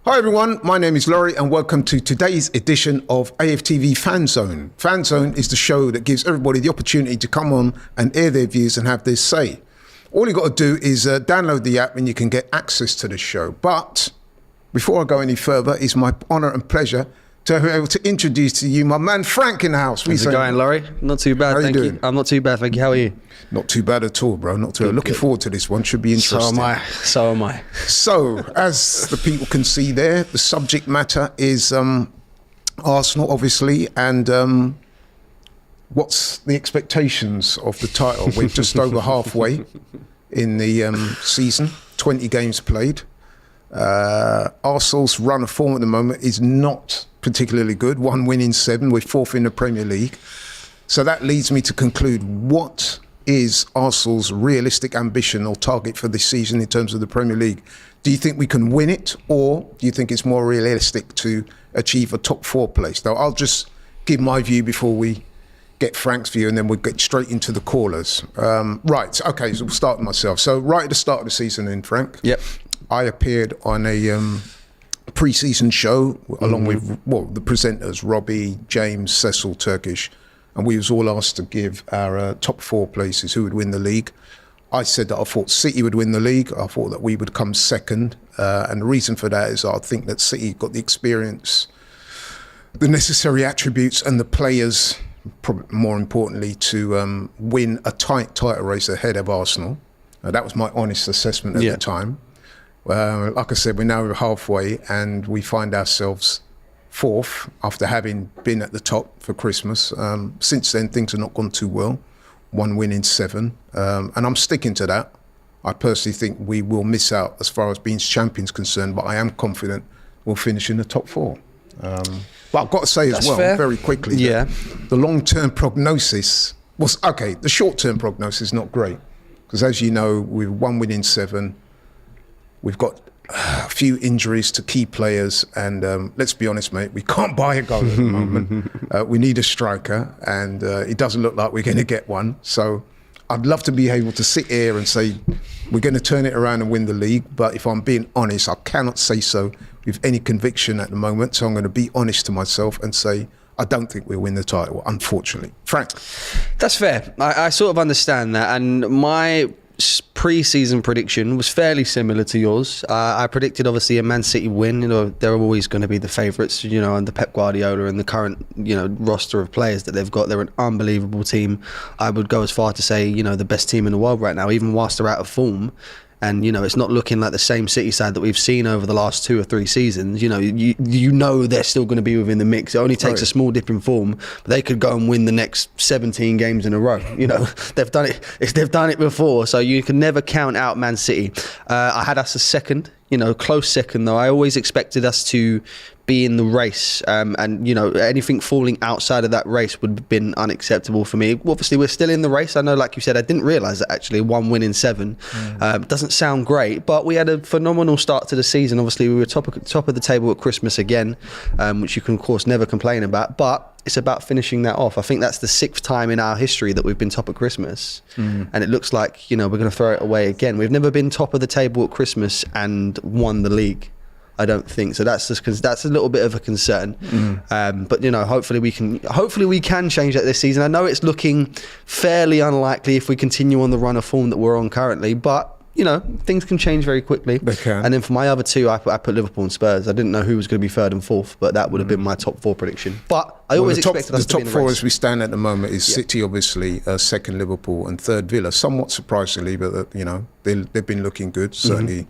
Hi everyone, my name is Laurie and welcome to today's edition of AFTV Fanzone. Fanzone is the show that gives everybody the opportunity to come on and air their views and have their say. All you got to do is download the app and you can get access to the show. But before I go any further, it's my honour and pleasure to be able to introduce to you my man Frank in the house. How's it going, Laurie? Not too bad, thank you. I'm not too bad, thank you. How are you? Not too bad at all, bro. Not too bad. Looking forward to this one. Should be interesting. So am I. So, as the people can see there, the subject matter is Arsenal, obviously, and what's the expectations of the title? We're just over halfway in the season, 20 games played. Arsenal's run of form at the moment is not particularly good. 1 win in 7. We're 4th in the Premier League. So that leads me to conclude, what is Arsenal's realistic ambition or target for this season in terms of the Premier League? Do you think we can win it, or do you think it's more realistic to achieve a top 4 place? Now, I'll just give my view before we get Frank's view, and then we'll get straight into the callers. Right, okay, so we'll start with myself. So right at the start of the season then, Frank, yep, I appeared on a pre-season show along with the presenters, Robbie, James, Cecil, Turkish, and we was all asked to give our top 4 places, who would win the league. I said that I thought City would win the league. I thought that we would come second. And the reason for that is I think that City got the experience, the necessary attributes and the players, probably more importantly, to win a tight title race ahead of Arsenal. That was my honest assessment at the time. Like I said, we're now halfway and we find ourselves 4th after having been at the top for Christmas. Since then, things have not gone too well. 1 win in 7. And I'm sticking to that. I personally think we will miss out as far as being champions concerned, but I am confident we'll finish in the top 4. But I've got to say as well, very quickly, the long-term prognosis was, okay, the short-term prognosis is not great. Because as you know, with 1 win in 7, we've got a few injuries to key players, and let's be honest, mate, we can't buy a goal at the moment. We need a striker, and it doesn't look like we're going to get one. So I'd love to be able to sit here and say we're going to turn it around and win the league, but if I'm being honest, I cannot say so with any conviction at the moment. So I'm going to be honest to myself and say I don't think we'll win the title, unfortunately. Frank? That's fair. I sort of understand that, and my pre-season prediction was fairly similar to yours. I predicted obviously a Man City win. You know, they're always going to be the favourites, you know, under Pep Guardiola and the current, you know, roster of players that they've got. They're an unbelievable team. I would go as far to say, you know, the best team in the world right now, even whilst they're out of form. And, you know, it's not looking like the same City side that we've seen over the last 2 or 3 seasons. You know, you know they're still going to be within the mix. It only takes a small dip in form, but they could go and win the next 17 games in a row. You know, they've done it before, so you can never count out Man City. I had us a second, you know, close second though. I always expected us to be in the race, and you know, anything falling outside of that race would have been unacceptable for me. Obviously we're still in the race. I know, like you said, I didn't realise that actually 1 win in 7 doesn't sound great, but we had a phenomenal start to the season. Obviously we were top of the table at Christmas again, which you can of course never complain about, but it's about finishing that off. I think that's the 6th time in our history that we've been top at Christmas, and it looks like, you know, we're going to throw it away again. We've never been top of the table at Christmas and won the league, I don't think so. That's just because that's a little bit of a concern. But you know, hopefully we can change that this season. I know it's looking fairly unlikely if we continue on the run of form that we're on currently, but you know, things can change very quickly. They can. And then for my other 2, I put Liverpool and Spurs. I didn't know who was going to be 3rd and 4th, but that would have been my top 4 prediction. But I always expected us to be in the race. The top 4 as we stand at the moment is City, obviously, 2nd Liverpool and 3rd Villa. Somewhat surprisingly, but you know, they've been looking good, certainly.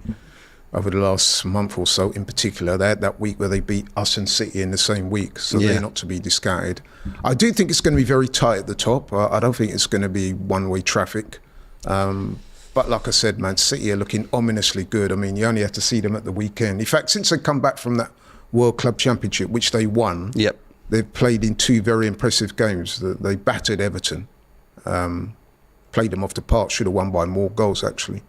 Over the last month or so in particular. They had that week where they beat us and City in the same week, so they're not to be discounted. I do think it's going to be very tight at the top. I don't think it's going to be one-way traffic. But like I said, Man City are looking ominously good. I mean, you only have to see them at the weekend. In fact, since they come back from that World Club Championship, which they won, they've played in 2 very impressive games. They battered Everton, played them off the park, should have won by more goals actually.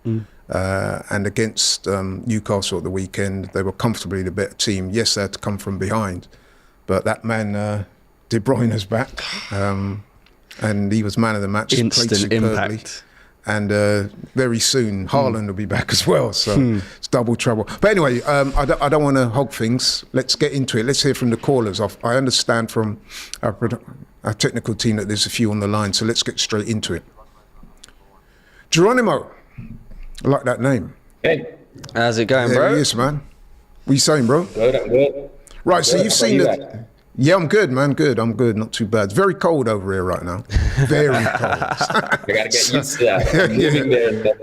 And against Newcastle at the weekend, they were comfortably the better team. Yes, they had to come from behind, but that man De Bruyne's back, and he was man of the match. Instant impact. And very soon, Haaland will be back as well. So it's double trouble. But anyway, I don't want to hog things. Let's get into it. Let's hear from the callers. I understand from our technical team that there's a few on the line. So let's get straight into it. Geronimo, I like that name. Hey. How's it going, bro? There he is, man. What are you saying, bro? Good, I'm good. Right, so Good. you've seen that. Yeah, I'm good, man. Good. I'm good. Not too bad. It's very cold over here right now. Very cold. I gotta get used to that. I'm moving there.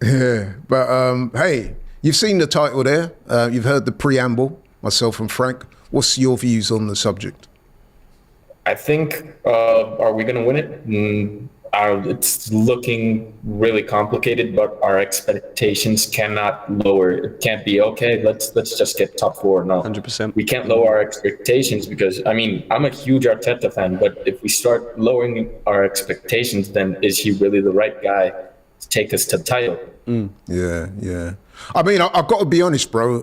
Yeah, but hey, you've seen the title there. You've heard the preamble, myself and Frank. What's your views on the subject? I think, are we gonna win it? It's looking really complicated, but our expectations cannot lower. It can't be, okay, let's just get top 4. No, 100%. We can't lower our expectations because, I mean, I'm a huge Arteta fan, but if we start lowering our expectations, then is he really the right guy to take us to the title? Yeah. I mean, I've got to be honest, bro.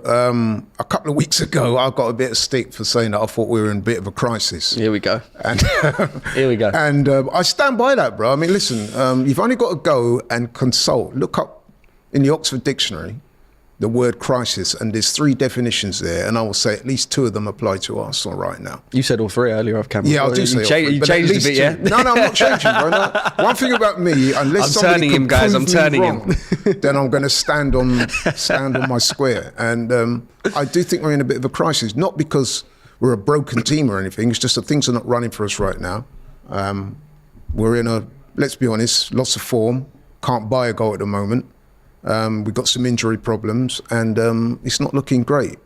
A couple of weeks ago, I got a bit of stick for saying that I thought we were in a bit of a crisis. Here we go. And Here we go. And I stand by that, bro. I mean, listen, you've only got to go and consult, look up in the Oxford Dictionary the word crisis, and there's 3 definitions there, and I will say at least 2 of them apply to Arsenal right now. You said all 3 earlier off camera. Yeah, I do say all 3. You changed a bit, yeah? No, I'm not changing, bro. No. One thing about me, unless I'm somebody turning him, could guys. prove I'm turning me wrong, then I'm going to stand on my square. And I do think we're in a bit of a crisis, not because we're a broken team or anything. It's just that things are not running for us right now. We're in let's be honest, lots of form. Can't buy a goal at the moment. We've got some injury problems, and it's not looking great.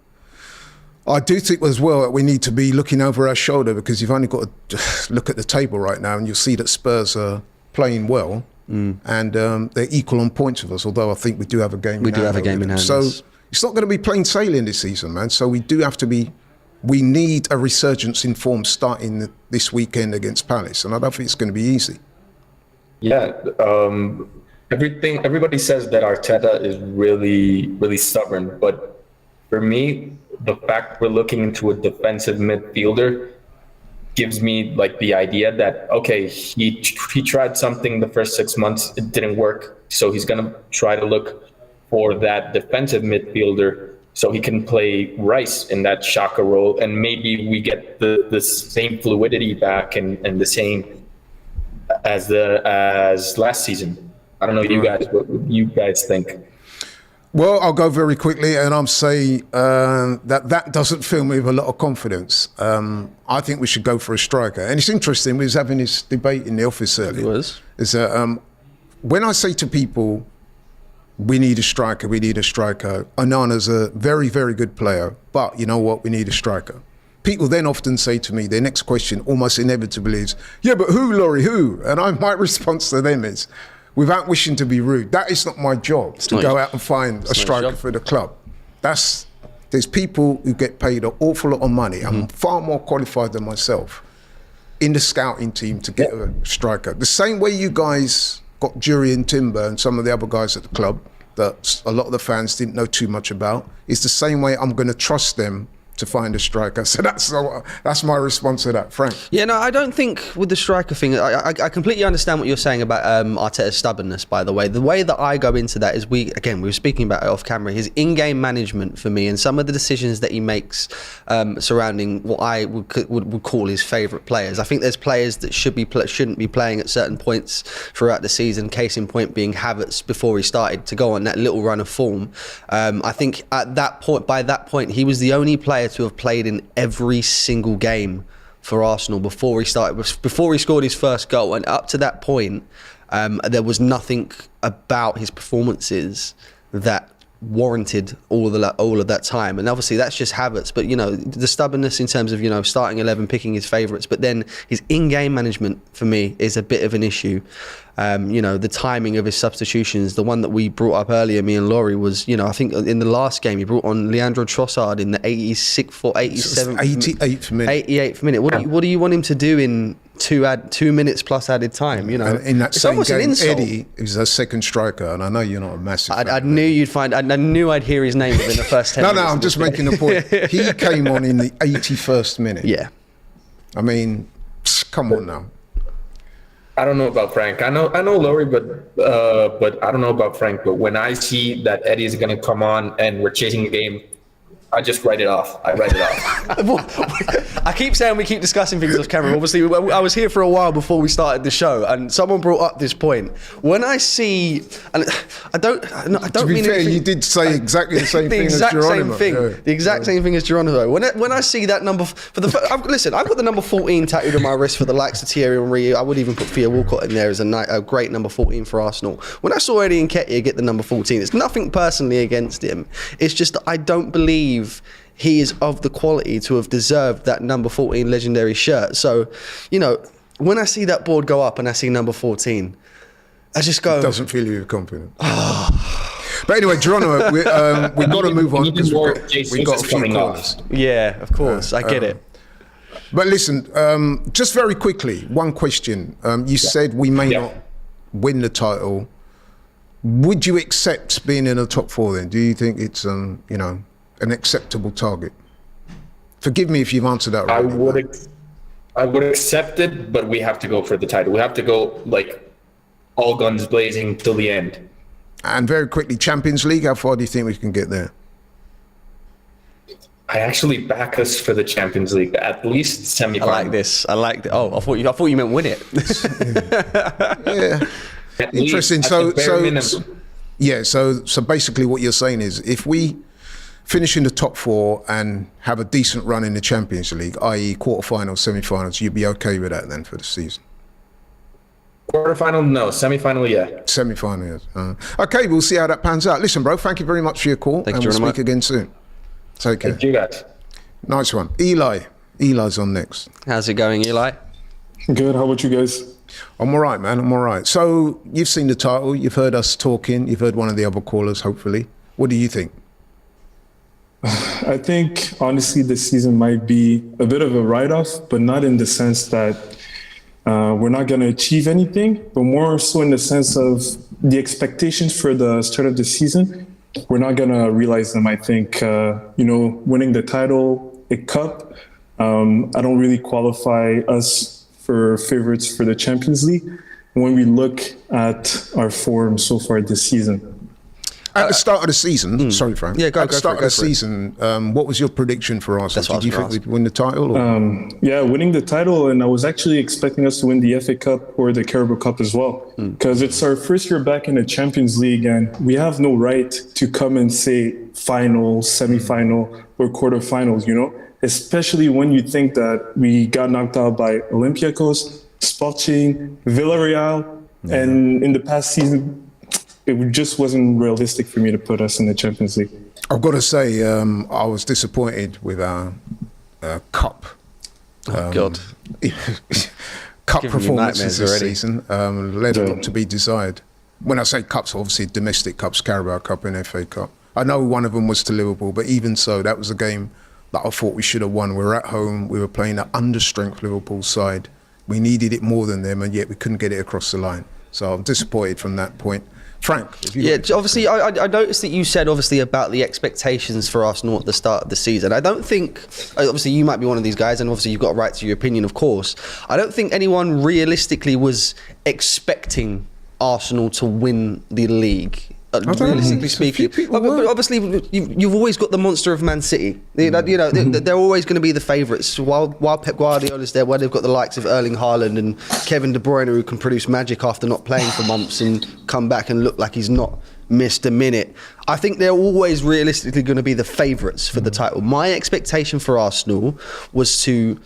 I do think as well that we need to be looking over our shoulder, because you've only got to look at the table right now and you'll see that Spurs are playing well, and they're equal on points with us, although I think we do have a game in hand. We do have a game in hand. So it's not going to be plain sailing this season, man. So we need a resurgence in form starting this weekend against Palace, and I don't think it's going to be easy. Yeah, everybody says that Arteta is really, really stubborn, but for me, the fact we're looking into a defensive midfielder gives me like the idea that, okay, he tried something the first 6 months, it didn't work, so he's gonna try to look for that defensive midfielder so he can play Rice in that Xhaka role, and maybe we get the same fluidity back and the same as last season. I don't know what you guys think. Well, I'll go very quickly, and I'm saying that doesn't fill me with a lot of confidence. I think we should go for a striker. And it's interesting, we was having this debate in the office earlier. It was. Is that when I say to people, we need a striker, Onana's a very, very good player, but you know what, we need a striker. People then often say to me, their next question almost inevitably is, yeah, but who, Laurie, who? And my response to them is, without wishing to be rude, that is not my job to go out and find a striker for the club. There's people who get paid an awful lot of money. I'm far more qualified than myself in the scouting team to get a striker. The same way you guys got Jurriën Timber and some of the other guys at the club that a lot of the fans didn't know too much about, is the same way I'm going to trust them to find a striker. So that's my response to that, Frank. Yeah, no, I don't think with the striker thing, I completely understand what you're saying about Arteta's stubbornness, by the way. The way that I go into that is we were speaking about it off camera, his in-game management for me and some of the decisions that he makes surrounding what I would call his favourite players. I think there's players that shouldn't be playing at certain points throughout the season, case in point being Havertz before he started to go on that little run of form. I think by that point, he was the only player to have played in every single game for Arsenal before he scored his first goal, and up to that point there was nothing about his performances that warranted all of that time. And obviously that's just Havertz, but you know, the stubbornness in terms of, you know, starting 11, picking his favourites, but then his in-game management for me is a bit of an issue. You know, the timing of his substitutions, the one that we brought up earlier, me and Laurie, was, you know, I think in the last game he brought on Leandro Trossard in the 86th or 87th 88th minute. 88th minute. What do you want him to do in 2 minutes plus added time? You know, and in that it's same almost an game, insult. Eddie is a second striker, and I know you're not a massive fan. I knew I'd hear his name within the first 10 minutes. No, I'm just making a point. He came on in the 81st minute. Yeah. I mean, come on now. I don't know about Frank. I know Laurie, but I don't know about Frank. But when I see that Eddie is going to come on and we're chasing a game, I just write it off. I write it off. I keep saying we keep discussing things off camera. Obviously, I was here for a while before we started the show, and someone brought up this point. When I see, and I don't To be mean fair, anything, you did say exactly the same thing as Geronimo. The exact same thing as Geronimo. When I see that number for the listen, I've got the number 14 tattooed on my wrist for the likes of Thierry Henry. I would even put Theo Walcott in there as a great number 14 for Arsenal. When I saw Eddie Nketiah get the number 14, it's nothing personally against him. It's just that I don't believe he is of the quality to have deserved that number 14 legendary shirt. So, when I see that board go up and I see number 14, I just go... It doesn't fill you with confidence. But anyway, Geronimo, we've got to move on because we've got a few callers. Yeah, of course, I get it. But listen, just very quickly, one question. You said we may not win the title. Would you accept being in the top four then? Do you think it's, an acceptable target? Forgive me if you've answered that already. I would accept it, but we have to go for the title. We have to go all guns blazing till the end. And very quickly, Champions League, how far do you think we can get there? I actually back us for the Champions League, at least semi-final. I like this. I like that. Oh, I thought you meant win it. Yeah. Interesting. So basically what you're saying is if we finish in the top four and have a decent run in the Champions League, i.e. quarterfinals, semi-finals, you'd be okay with that then for the season? Quarterfinal, no. Semi-final, yeah. Semi-final, yes. Okay, we'll see how that pans out. Listen, bro, thank you very much for your call. Thank and you, we'll speak again soon. Take care. Thank you, guys. Nice one. Eli's on next. How's it going, Eli? Good. How about you guys? I'm all right, man. I'm all right. So you've seen the title. You've heard us talking. You've heard one of the other callers, hopefully. What do you think? I think, honestly, this season might be a bit of a write-off, but not in the sense that we're not going to achieve anything, but more so in the sense of the expectations for the start of the season. We're not going to realize them. I think, winning the title, a cup, I don't really qualify us for favorites for the Champions League when we look at our form so far this season. At the start of the season, sorry, Frank. Yeah, At the start of the season, what was your prediction for Arsenal? Did you think we'd win the title? Or? Yeah, winning the title, and I was actually expecting us to win the FA Cup or the Carabao Cup as well, because it's our first year back in the Champions League, and we have no right to come and say final, semi-final, or quarterfinals. Especially when you think that we got knocked out by Olympiacos, Sporting, Villarreal, and in the past season, it just wasn't realistic for me to put us in the Champions League. I've got to say, I was disappointed with our cup. God. Cup performances this season. Led a lot to be desired. When I say cups, obviously domestic cups, Carabao Cup and FA Cup. I know one of them was to Liverpool, but even so, that was a game that I thought we should have won. We were at home. We were playing an understrength Liverpool side. We needed it more than them, and yet we couldn't get it across the line. So I'm disappointed from that point. Frank, obviously, I noticed that you said obviously about the expectations for Arsenal at the start of the season. I don't think, obviously, you might be one of these guys, and obviously you've got a right to your opinion, of course. I don't think anyone realistically was expecting Arsenal to win the league. Realistically speaking, but obviously you've always got the monster of Man City. They're always going to be the favourites. While Pep Guardiola's there, where they've got the likes of Erling Haaland and Kevin De Bruyne, who can produce magic after not playing for months and come back and look like he's not missed a minute. I think they're always realistically going to be the favourites for the title. My expectation for Arsenal was to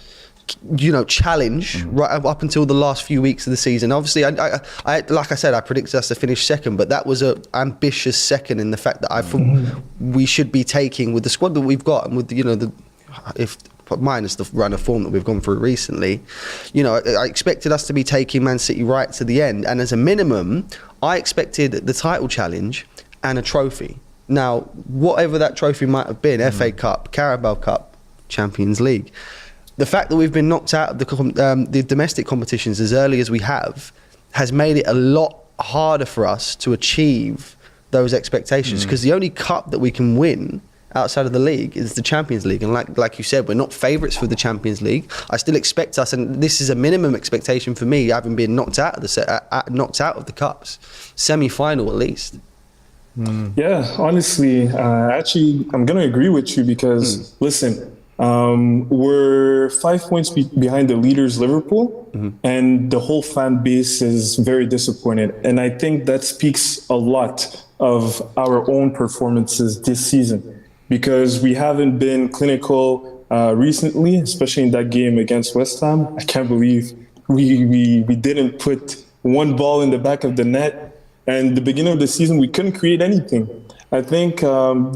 challenge right up until the last few weeks of the season. Obviously, I like I said, I predicted us to finish second, but that was an ambitious second in the fact that I thought we should be taking, with the squad that we've got and with if minus the run of form that we've gone through recently, I expected us to be taking Man City right to the end, and as a minimum, I expected the title challenge and a trophy. Now, whatever that trophy might have been, FA Cup, Carabao Cup, Champions League. The fact that we've been knocked out of the domestic competitions as early as we have has made it a lot harder for us to achieve those expectations, because the only cup that we can win outside of the league is the Champions League. And like you said, we're not favourites for the Champions League. I still expect us, and this is a minimum expectation for me, having been knocked out of the cups, semi-final at least. Yeah, honestly, actually, I'm going to agree with you because, listen, we're 5 points behind the leaders, Liverpool, and the whole fan base is very disappointed. And I think that speaks a lot of our own performances this season because we haven't been clinical recently, especially in that game against West Ham. I can't believe we didn't put one ball in the back of the net. And the beginning of the season, we couldn't create anything. I think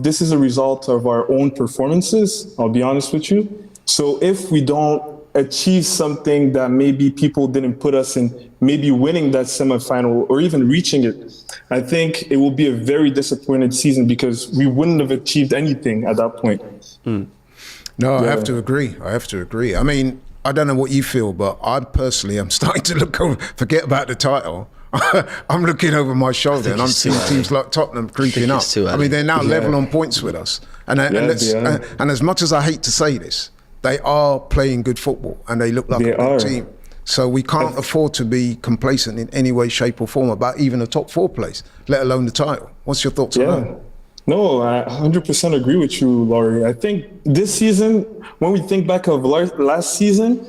this is a result of our own performances, I'll be honest with you. So if we don't achieve something that maybe people didn't put us in, maybe winning that semifinal or even reaching it, I think it will be a very disappointed season because we wouldn't have achieved anything at that point. No, I have to agree. I mean, I don't know what you feel, but I personally am starting to look over, forget about the title. I'm looking over my shoulder and I'm seeing teams like Tottenham creeping up. I mean, they're now level on points with us. And as much as I hate to say this, they are playing good football and they look like a good team. So we can't afford to be complacent in any way, shape or form about even a top 4 place, let alone the title. What's your thoughts on that? No, I 100% agree with you, Laurie. I think this season, when we think back of last season,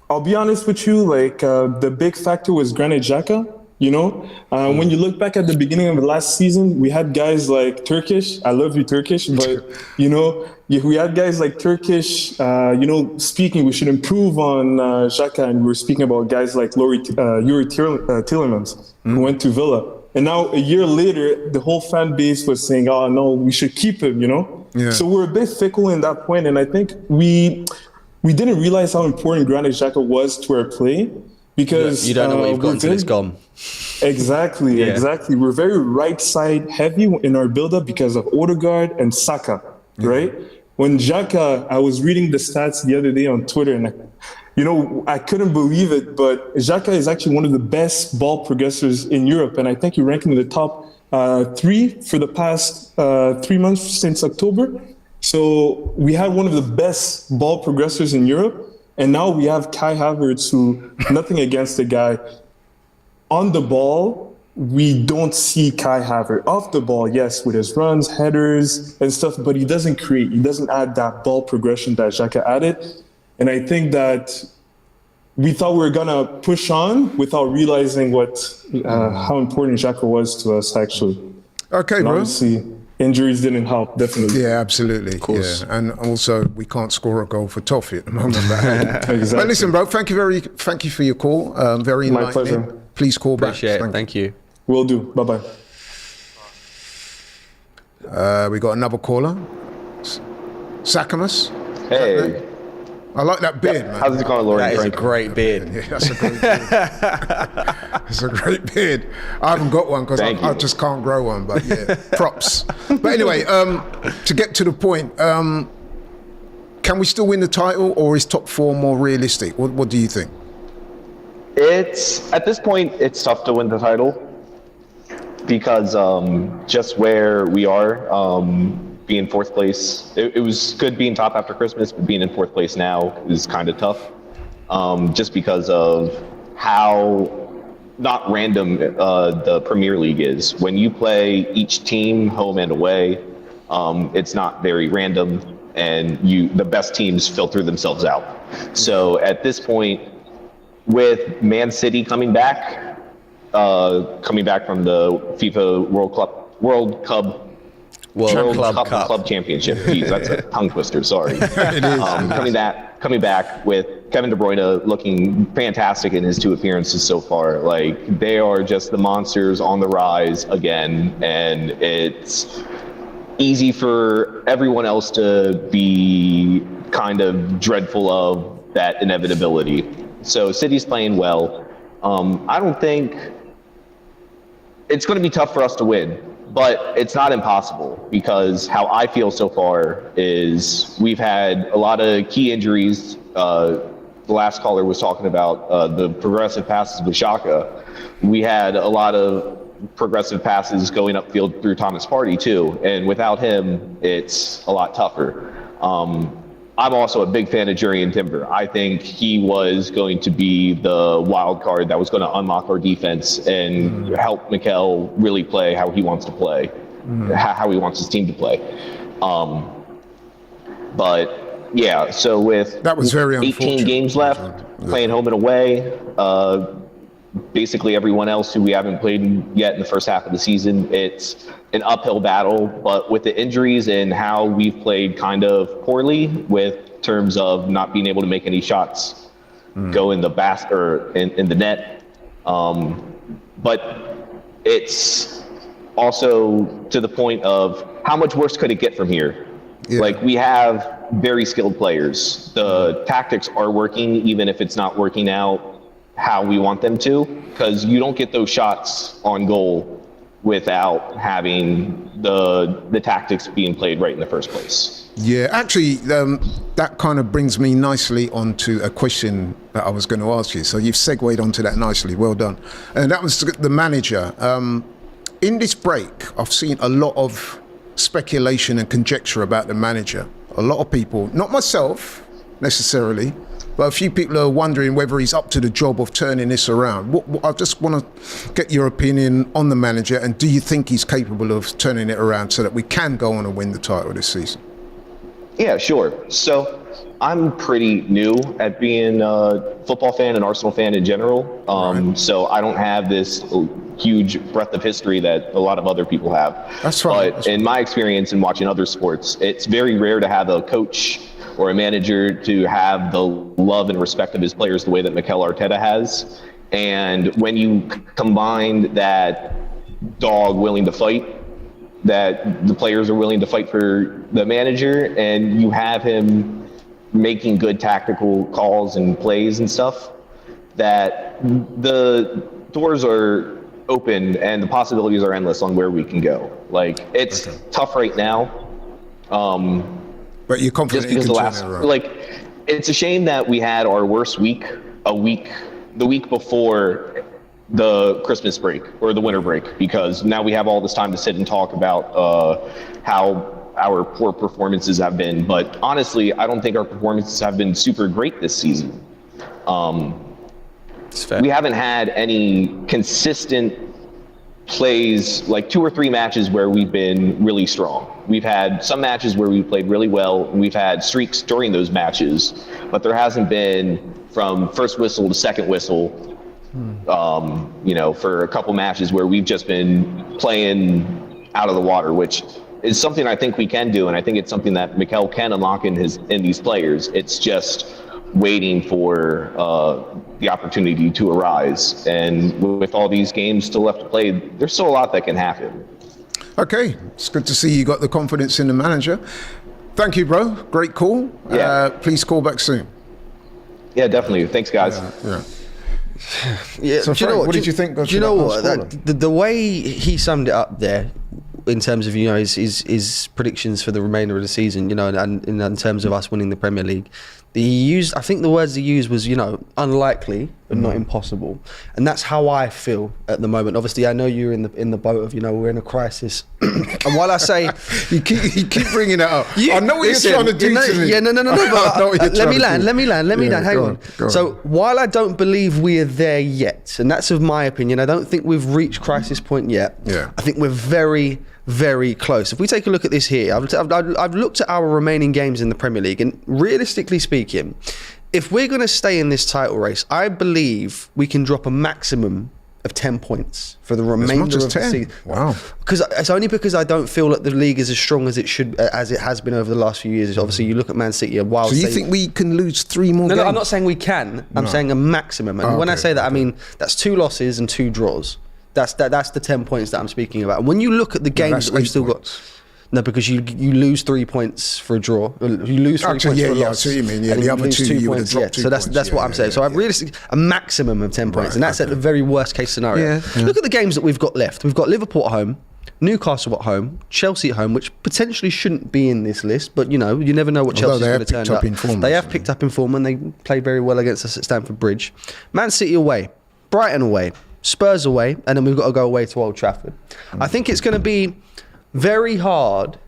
I'll be honest with you, like the big factor was Granit Xhaka. You know, when you look back at the beginning of the last season, we had guys like Turkish. I love you, Turkish, but you know, we had guys like Turkish. You know, speaking, we should improve on Xhaka, and we're speaking about guys like Yuri Tielemans, who went to Villa. And now a year later, the whole fan base was saying, "Oh no, we should keep him." You know, so we're a bit fickle in that point, and I think we didn't realize how important Granit Xhaka was to our play. Because you don't know what you've got until it's gone. Exactly. We're very right side heavy in our build-up because of Odegaard and Saka, right? When Xhaka, I was reading the stats the other day on Twitter, and I couldn't believe it, but Xhaka is actually one of the best ball progressors in Europe, and I think he ranked in the top 3 for the past 3 months since October. So we had one of the best ball progressors in Europe. And now we have Kai Havertz, who, nothing against the guy. On the ball, we don't see Kai Havertz. Off the ball, yes, with his runs, headers, and stuff, but he doesn't create. He doesn't add that ball progression that Xhaka added. And I think that we thought we were going to push on without realizing how important Xhaka was to us, actually. Okay, bro. Obviously, injuries didn't help, definitely. Yeah, absolutely. Of course. Yeah. And also, we can't score a goal for Toffee at the moment. Exactly. But listen, bro, thank you for your call. Very enlightening. My pleasure. Please call back. Appreciate it. Thank you. Will do. Bye-bye. We got another caller. Sakamus. Hey. I like that beard, man. How's it going, Laurie? That is a great beard. Yeah, that's a great beard. That's a great beard. I haven't got one because I just can't grow one, but yeah, props. But anyway, to get to the point, can we still win the title, or is top 4 more realistic? What do you think? At this point, it's tough to win the title because just where we are, being 4th place, it was good being top after Christmas, but being in 4th place now is kind of tough, just because of how not random the Premier League is. When you play each team home and away, it's not very random, and the best teams filter themselves out. So at this point, with Man City coming back from the FIFA World Club Championship. Jeez, that's a tongue twister. Sorry. It is. Coming back with Kevin De Bruyne looking fantastic in his 2 appearances so far. Like, they are just the monsters on the rise again, and it's easy for everyone else to be kind of dreadful of that inevitability. So City's playing well. I don't think it's going to be tough for us to win. But it's not impossible, because how I feel so far is we've had a lot of key injuries. The last caller was talking about the progressive passes with Xhaka. We had a lot of progressive passes going upfield through Thomas Partey too. And without him, it's a lot tougher. I'm also a big fan of Jurrien Timber. I think he was going to be the wild card that was going to unlock our defense and help Mikel really play how he wants to play, how he wants his team to play. But yeah, so with that was very 18 games left, playing home and away, basically everyone else who we haven't played yet in the first half of the season, it's an uphill battle. But with the injuries and how we've played kind of poorly with terms of not being able to make any shots go in the basket or in the net, but it's also to the point of how much worse could it get from here? Yeah. Like, we have very skilled players. The tactics are working, even if it's not working out how we want them to, because you don't get those shots on goal without having the tactics being played right in the first place. Yeah, actually, that kind of brings me nicely onto a question that I was going to ask you. So you've segued onto that nicely. Well done. And that was the manager. In this break, I've seen a lot of speculation and conjecture about the manager. A lot of people, not myself necessarily, but a few people are wondering whether he's up to the job of turning this around. I just want to get your opinion on the manager, and do you think he's capable of turning it around so that we can go on and win the title this season? Yeah, sure. So I'm pretty new at being a football fan and Arsenal fan in general. Right. So I don't have this huge breadth of history that a lot of other people have. That's right. But in my experience in watching other sports, it's very rare to have a coach or a manager to have the love and respect of his players the way that Mikel Arteta has. And when you combine that dog willing to fight, that the players are willing to fight for the manager, and you have him making good tactical calls and plays and stuff, that the doors are open and the possibilities are endless on where we can go. Like, it's tough right now. But you're confident just because you can turn it around. like, it's a shame that we had our worst week the week before the Christmas break or the winter break, because now we have all this time to sit and talk about how our poor performances have been. But honestly, I don't think our performances have been super great this season. We haven't had any consistent plays, like 2 or 3 matches where we've been really strong. We've had some matches where we played really well, and we've had streaks during those matches, but there hasn't been from first whistle to second whistle, for a couple matches where we've just been playing out of the water, which is something I think we can do, and I think it's something that Mikel can unlock in these players. It's just waiting for the opportunity to arise. And with all these games still left to play, there's still a lot that can happen. Okay, it's good to see you got the confidence in the manager. Thank you, bro. Great call. Yeah. Please call back soon. Yeah, definitely. Thanks, guys. Yeah. So, Frank, what did you think? Do you know what? The way he summed it up there, in terms of his predictions for the remainder of the season, and in terms of us winning the Premier League, I think the words he used was, unlikely but not impossible, and that's how I feel at the moment. Obviously, I know you're in the boat of, we're in a crisis, and while I say you keep bringing it up, I know what you're trying to do to me. Yeah, no. But let me land. Hang on. So while I don't believe we are there yet, and that's of my opinion, I don't think we've reached crisis point yet. Yeah. I think we're very, very close. If we take a look at this here, I've looked at our remaining games in the Premier League, and realistically speaking, if we're going to stay in this title race, I believe we can drop a maximum of 10 points for the remainder of the season. Wow. Because it's only because I don't feel that the league is as strong as it has been over the last few years. Obviously, you look at Man City, So you think we can lose 3 more games? No, I'm not saying we can. I'm saying a maximum. And when I say that, I mean that's 2 loses and 2 draws. That's the 10 points that I'm speaking about. And when you look at the games that we've still got, no, because you lose 3 points for a draw. You lose 3 points for a loss. I see what you mean. Yeah, the other 2 you would have dropped 2 So points. that's what I'm saying. So I've realistically a maximum of 10 points, and that's at the very worst case scenario. Yeah. Look at the games that we've got left. We've got Liverpool at home, Newcastle at home, Chelsea at home, which potentially shouldn't be in this list, but you never know what Chelsea's going to turn up. They have picked up in form, and they played very well against us at Stamford Bridge. Man City away, Brighton away, Spurs away, and then we've got to go away to Old Trafford. I think it's going to be very hard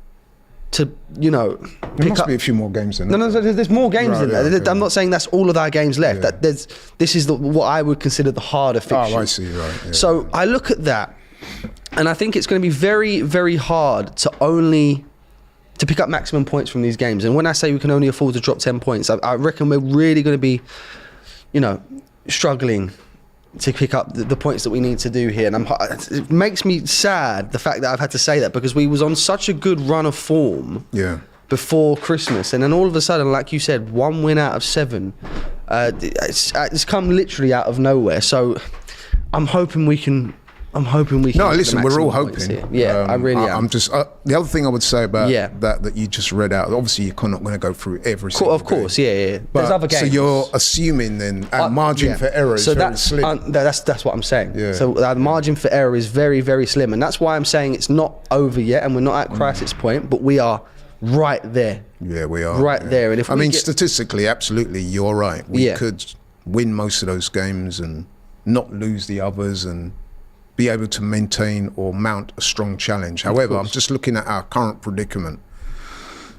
to, you know, There must be a few more games than that. No, there's more games in there. okay. I'm not saying that's all of our games left. Yeah. This is what I would consider the harder fixtures. Oh, I see, right. Yeah. So I look at that, and I think it's going to be very, very hard to pick up maximum points from these games. And when I say we can only afford to drop 10 points, I reckon we're really going to be, you know, struggling to pick up the points that we need to do here. And it makes me sad, the fact that I've had to say that, because we was on such a good run of form before Christmas. And then all of a sudden, like you said, 1 win out of 7. It's come literally out of nowhere. So I'm hoping we can... No, listen, we're all hoping. Yeah, I really am. I'm just the other thing I would say about that you just read out. Obviously, you're not going to go through every single. Of course, game. yeah. There's other games. So you're assuming then our margin for error is very slim. That's what I'm saying. Yeah. So our margin for error is very, very slim, and that's why I'm saying it's not over yet, and we're not at crisis point, but we are right there. Yeah, we are right there. And if statistically, absolutely, you're right. We could win most of those games and not lose the others, and be able to maintain or mount a strong challenge. However, I'm just looking at our current predicament.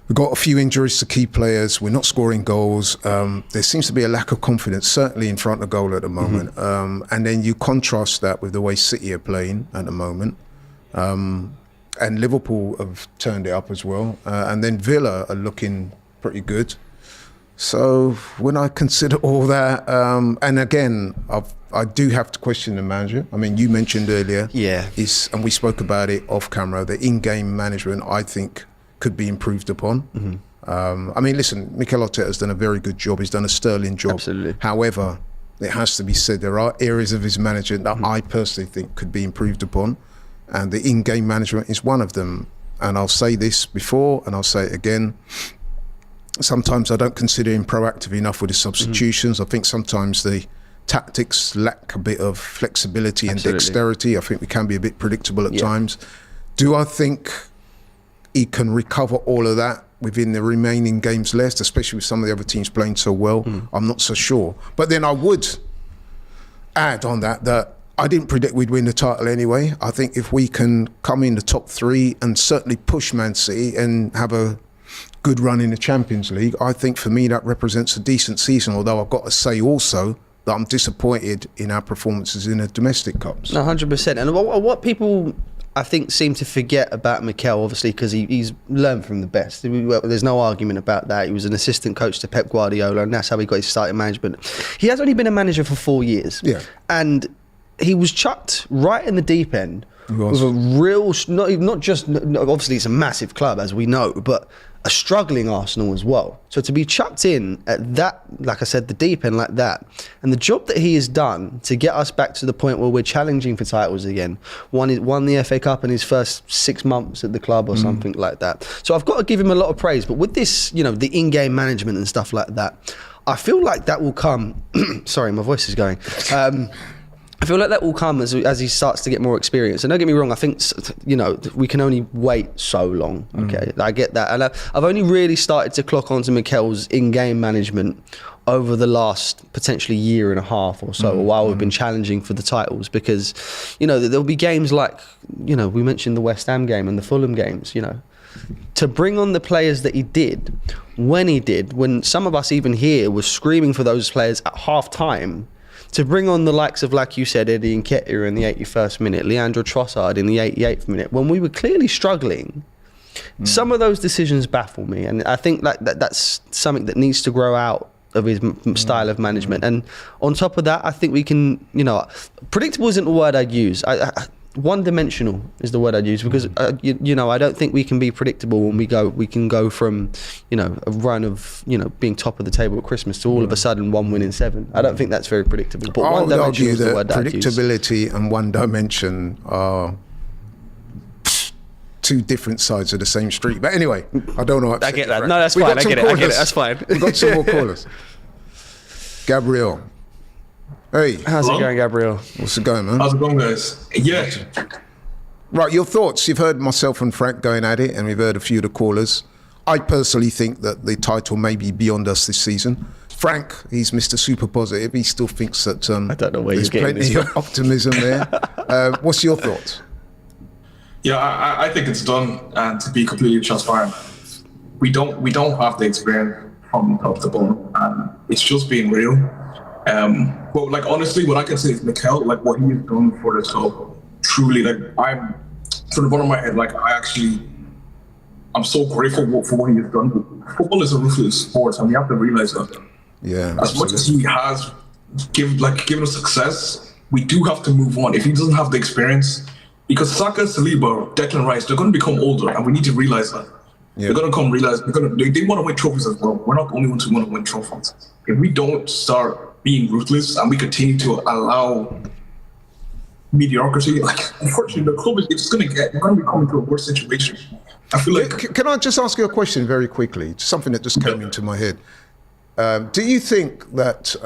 We've got a few injuries to key players. We're not scoring goals. There seems to be a lack of confidence, certainly in front of goal at the moment. And then you contrast that with the way City are playing at the moment. And Liverpool have turned it up as well. And then Villa are looking pretty good. So when I consider all that, and again, I do have to question the manager. I mean, you mentioned earlier, and we spoke about it off camera, the in-game management, I think, could be improved upon. I mean, listen, Mikel Arteta's done a very good job. He's done a sterling job. Absolutely. However, it has to be said, there are areas of his management that I personally think could be improved upon, and the in-game management is one of them. And I'll say this before, and I'll say it again. Sometimes I don't consider him proactive enough with his substitutions. I think sometimes the tactics lack a bit of flexibility and dexterity. I think we can be a bit predictable at times. Do I think he can recover all of that within the remaining games left, especially with some of the other teams playing so well? I'm not so sure. But then I would add on that I didn't predict we'd win the title anyway. I think if we can come in the top 3 and certainly push Man City and have a good run in the Champions League, I think for me that represents a decent season, although I've got to say also that I'm disappointed in our performances in the domestic cups. 100%. And what people, I think, seem to forget about Mikel, obviously, because he's learned from the best. There's no argument about that. He was an assistant coach to Pep Guardiola, and that's how he got his start in management. He has only been a manager for 4 years. Yeah. And he was chucked right in the deep end with a real, not just, obviously it's a massive club, as we know, but a struggling Arsenal as well. So to be chucked in at that, like I said, the deep end like that, and the job that he has done to get us back to the point where we're challenging for titles again, won the FA Cup in his first 6 months at the club or something like that. So I've got to give him a lot of praise. But with this, you know, the in-game management and stuff like that, I feel like that will come. Sorry, my voice is going. I feel like that will come as he starts to get more experience. And don't get me wrong, I think, you know, we can only wait so long. Okay, I get that. And I've only really started to clock onto Mikel's in-game management over the last potentially year and a half or so, while we've been challenging for the titles, because, you know, there'll be games like, you know, we mentioned the West Ham game and the Fulham games, you know, to bring on the players that he did, when some of us even here were screaming for those players at half time, to bring on the likes of, like you said, Eddie Nketiah in the 81st minute, Leandro Trossard in the 88th minute, when we were clearly struggling, some of those decisions baffle me. And I think that's something that needs to grow out of his style of management. And on top of that, I think we can, you know, predictable isn't the word I'd use. One-dimensional is the word I'd use, because you know, I don't think we can be predictable when we can go from, you know, a run of, you know, being top of the table at Christmas to all of a sudden 1 win in 7. I don't think that's very predictable. But I would argue is the word that predictability and one dimension are 2 different sides of the same street. But anyway, I don't know. I get that. No, that's fine. I get it. That's fine. We've got some more callers. Gabriel. Hey. How's it going, Gabriel? What's it going, man? How's it going, guys? Yeah. Right, your thoughts. You've heard myself and Frank going at it, and we've heard a few of the callers. I personally think that the title may be beyond us this season. Frank, he's Mr. Super Positive. He still thinks that I don't know where there's you're getting plenty this of optimism there. What's your thoughts? Yeah, I think it's done. And to be completely transparent, we don't have the experience from top to bottom, and it's just being real. But like honestly, what I can say is Mikel, like what he has done for the club, truly, like I'm to the bottom of my head, like I'm so grateful for what he has done. Football is a ruthless sport, and we have to realize that. Yeah, as much as he has given us success, we do have to move on. If he doesn't have the experience, because Saka, Saliba, Declan Rice, they're going to become older, and we need to realize that. Yeah. They're going to realize they want to win trophies as well. We're not the only ones who want to win trophies. If we don't start being ruthless and we continue to allow mediocrity, like unfortunately, the club we're going to be coming to a worse situation. I feel like. Can I just ask you a question very quickly? Something that just came into my head. Do you think that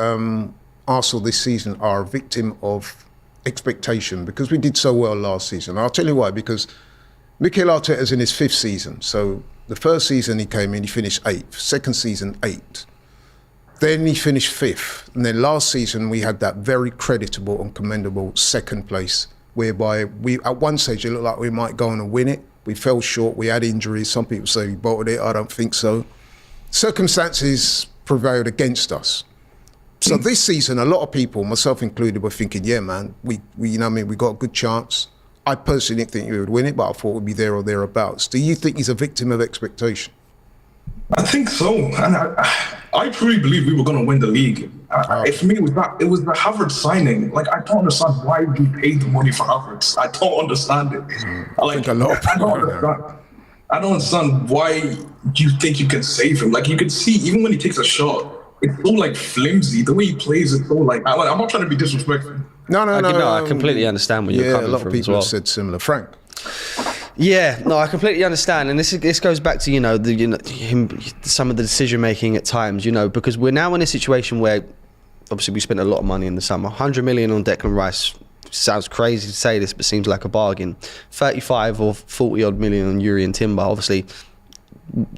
Arsenal this season are a victim of expectation? Because we did so well last season. I'll tell you why. Because Mikel Arteta's in his 5th season. So the first season he came in, he finished 8th. Second season, 8th. Then he finished 5th. And then last season we had that very creditable and commendable 2nd place, whereby we at one stage it looked like we might go on and win it. We fell short. We had injuries. Some people say we bottled it. I don't think so. Circumstances prevailed against us. So this season, a lot of people, myself included, were thinking, yeah, man, we you know what I mean, we got a good chance. I personally didn't think we would win it, but I thought we'd be there or thereabouts. Do you think he's a victim of expectation? I think so, and I truly believe we were going to win the league. For me, it was the Havertz signing. Like, I don't understand why we paid the money for Havertz. I don't understand it. I don't understand why you think you can save him. Like, you can see, even when he takes a shot, it's so, like, flimsy. The way he plays is so, like, I'm not trying to be disrespectful. No. I completely understand where you're coming from. A lot of people have said similar. Frank? Yeah, no, I completely understand, and this goes back to some of the decision making at times, because we're now in a situation where obviously we spent a lot of money in the summer. 100 million on Declan Rice sounds crazy to say this, but seems like a bargain. 35 or 40 odd million on Yuri Timber. Obviously,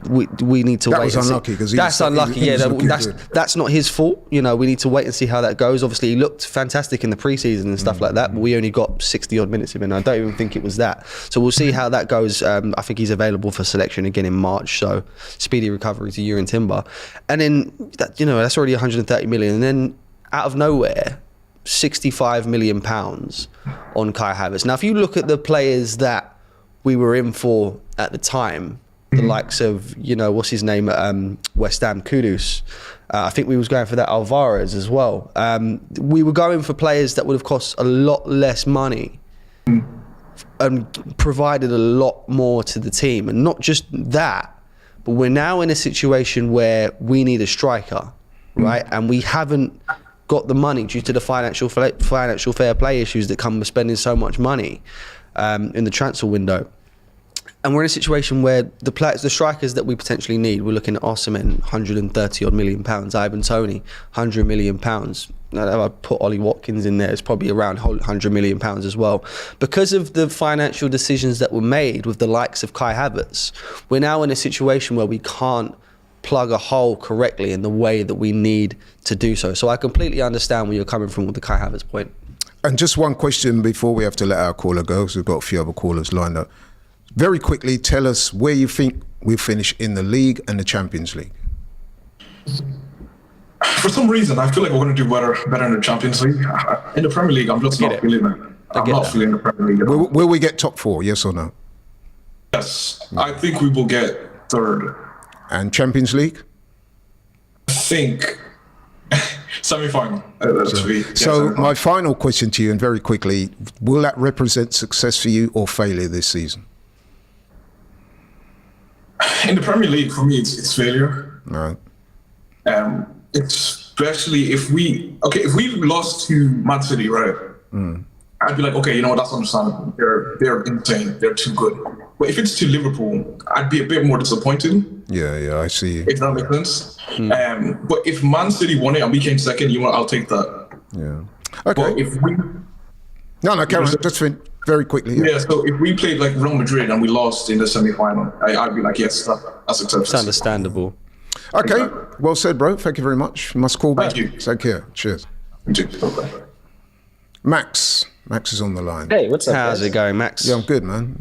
we need to wait. That was unlucky because that's unlucky. That's not his fault. We need to wait and see how that goes. Obviously, he looked fantastic in the preseason and stuff like that, but we only got 60 odd minutes of him. And I don't even think it was that. So we'll see how that goes. I think he's available for selection again in March. So speedy recovery to Yuri Timber, and then that's already 130 million. And then out of nowhere, 65 million pounds on Kai Havertz. Now, if you look at the players that we were in for at the time, the likes of, what's his name at West Ham, Kudus. I think we was going for that Alvarez as well. We were going for players that would have cost a lot less money and provided a lot more to the team. And not just that, but we're now in a situation where we need a striker, right? And we haven't got the money due to the financial fair play issues that come with spending so much money in the transfer window. And we're in a situation where the strikers that we potentially need, we're looking at Osimhen, 130 odd million pounds, Ivan Toney, 100 million pounds. Now, I put Ollie Watkins in there, it's probably around 100 million pounds as well. Because of the financial decisions that were made with the likes of Kai Havertz, we're now in a situation where we can't plug a hole correctly in the way that we need to do so. So I completely understand where you're coming from with the Kai Havertz point. And just one question before we have to let our caller go, because we've got a few other callers lined up. Very quickly, tell us where you think we'll finish in the league and the Champions League. For some reason, I feel like we're going to do better in the Champions League. In the Premier League, I'm just not feeling it. I'm not feeling the Premier League. Will we get top 4, yes or no? Yes, I think we will get 3rd. And Champions League? I think semi-final. My final question to you, and very quickly, will that represent success for you or failure this season? In the Premier League, for me, it's failure. Right. Especially if we lost to Man City, right? I'd be like, okay, that's understandable. They're insane. They're too good. But if it's to Liverpool, I'd be a bit more disappointed. Yeah, I see. If that makes sense. But if Man City won it and we came second, I'll take that. Yeah. Okay. But if we... No, Karen, just very quickly. Yeah, so if we played like Real Madrid and we lost in the semi-final, I'd be like, yes, that's acceptable. It's understandable. Okay, well said, bro. Thank you very much. Must call back. Thank you. Take care. Cheers. Max is on the line. Hey, what's up? How's guys? it going, Max? Yeah, I'm good, man.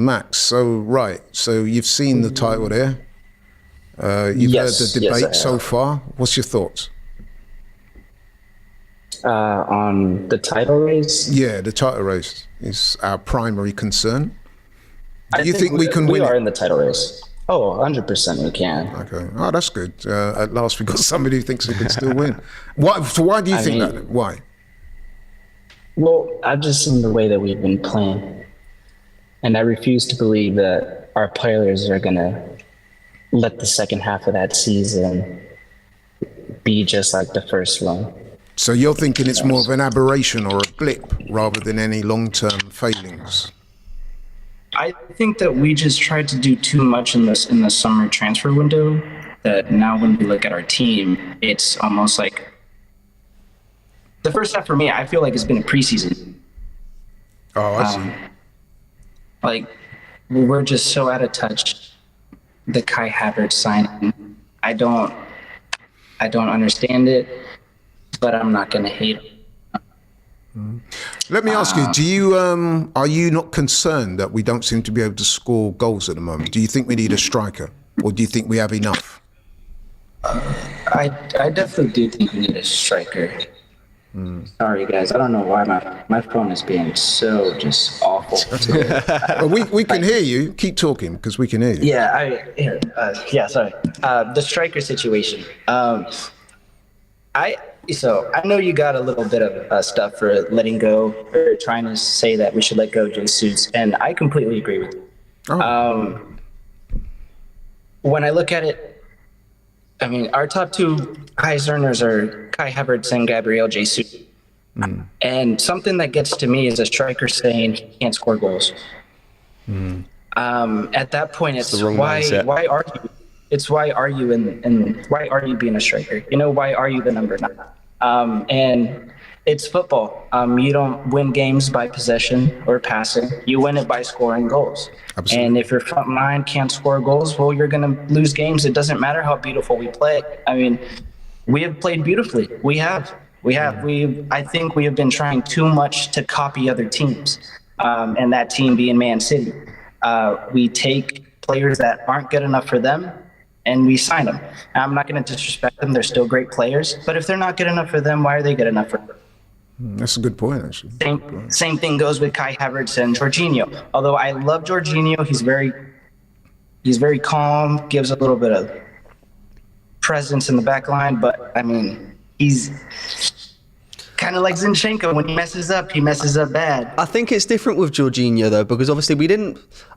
Max, so you've seen the title there. You've heard the debate so far. What's your thoughts? On the title race? Yeah, the title race is our primary concern. Do you think we can we win are it? in the title race. Oh, 100% we can. Okay. Oh, that's good. At last we got somebody who thinks we can still win. Why do you think that? Why? Well, I've just seen the way that we've been playing. And I refuse to believe that our players are going to let the second half of that season be just like the first one. So you're thinking it's more of an aberration or a blip rather than any long-term failings? I think that we just tried to do too much in the summer transfer window, that now when we look at our team, it's almost like the first half for me, I feel like it's been a preseason. Oh, I see. Like, we're just so out of touch. The Kai Havertz signing, I don't understand it, but I'm not going to hate it. Let me ask you, are you not concerned that we don't seem to be able to score goals at the moment? Do you think we need a striker, or do you think we have enough? I definitely do think we need a striker. Sorry, guys. I don't know why my phone is being so just awful. Well, we can hear you. Keep talking, because we can hear you. Yeah, sorry. The striker situation. So I know you got a little bit of stuff for letting go, or trying to say that we should let go of Jesus, and I completely agree with you. Oh. When I look at it, I mean, our top two highest earners are Kai Havertz and Gabriel Jesus. And something that gets to me is a striker saying he can't score goals. At that point, it's why are you? It's why are you and why are you being a striker? You know, why are you the number 9? And it's football. You don't win games by possession or passing. You win it by scoring goals. Absolutely. And if your front line can't score goals, well, you're going to lose games. It doesn't matter how beautiful we play. I mean, we have played beautifully. We have. I think we have been trying too much to copy other teams, and that team being Man City. We take players that aren't good enough for them, and we sign them. I'm not going to disrespect them. They're still great players. But if they're not good enough for them, why are they good enough for them? That's a good point, actually. Same thing goes with Kai Havertz and Jorginho. Although I love Jorginho, he's very calm, gives a little bit of presence in the back line. But, I mean, he's kind of like Zinchenko. When he messes up bad. I think it's different with Jorginho though, because obviously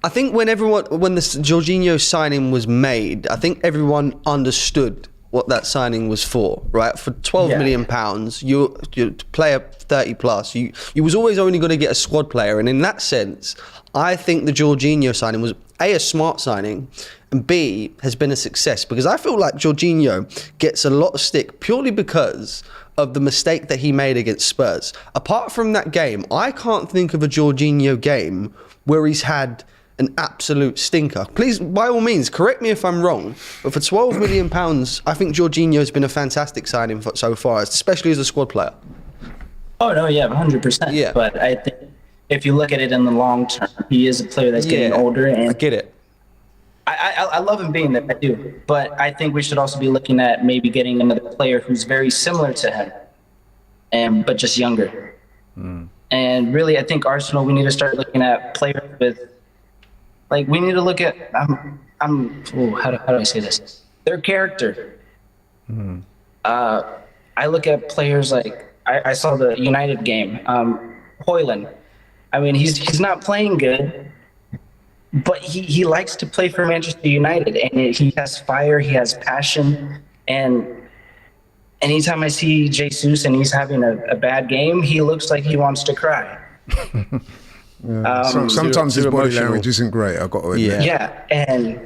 I think when the Jorginho signing was made, I think everyone understood what that signing was for, right? For 12 million pounds, you player 30 plus, you was always only going to get a squad player, and in that sense, I think the Jorginho signing was a smart signing, and B has been a success, because I feel like Jorginho gets a lot of stick purely because of the mistake that he made against Spurs. Apart from that game, I can't think of a Jorginho game where he's had an absolute stinker. Please, by all means, correct me if I'm wrong, but for 12 million pounds, I think Jorginho has been a fantastic signing so far, especially as a squad player. Oh, no, yeah, 100%. Yeah. But I think if you look at it in the long term, he is a player that's getting older. And I get it. I love him being there, I do. But I think we should also be looking at maybe getting another player who's very similar to him, but just younger. And really, I think Arsenal, we need to start looking at players with, like, we need to look at, how do I say this? Their character. I look at players like, I saw the United game, Højlund. I mean, he's not playing good, but he likes to play for Manchester United, and he has fire, he has passion, and anytime I see Jesus and he's having a bad game, he looks like he wants to cry. Sometimes his body language isn't great, I've got to admit. Yeah, and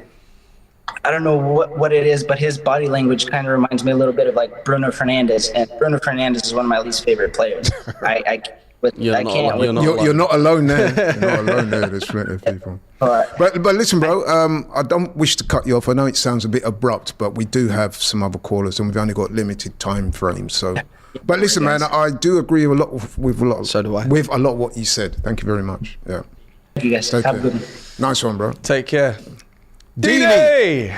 I don't know what it is, but his body language kind of reminds me a little bit of like Bruno Fernandes, and Bruno Fernandes is one of my least favorite players. But You're I not can't. alone. You're not alone there. You're not alone there. There's plenty of people. All right. But listen, bro. I don't wish to cut you off. I know it sounds a bit abrupt, but we do have some other callers, and we've only got limited time frames. So, but listen, man, I do agree with a lot. So do I. With a lot of what you said. Thank you very much. Yeah. Thank you guys. Take Have a care. good one. Nice one, bro. Take care. Dini.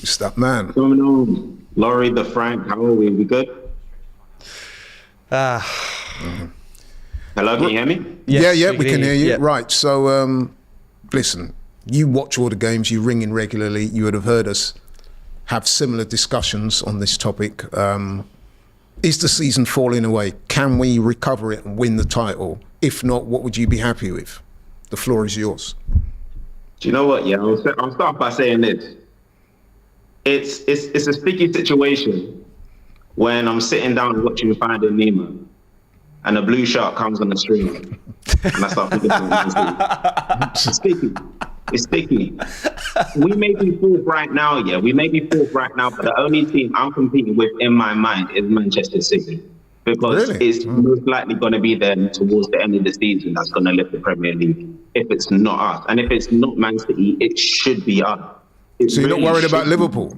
It's that man. Coming on, Laurie, the Frank, how are we? We good? Ah. Hello, can you hear me? Yes, yeah, we can hear you. Yeah. Right. So, listen, you watch all the games, you ring in regularly. You would have heard us have similar discussions on this topic. Is the season falling away? Can we recover it and win the title? If not, what would you be happy with? The floor is yours. Do you know what? Yeah, I'll start by saying this. It's a sticky situation when I'm sitting down watching Finding Nemo and a blue shark comes on the screen and I start thinking about It's sticky. It's sticky. We may be fourth right now, yeah. We may be fourth right now, but the only team I'm competing with in my mind is Manchester City. Because it's most likely going to be them towards the end of the season that's going to lift the Premier League. If it's not us, and if it's not Man City, it should be us. So you're not worried about Liverpool?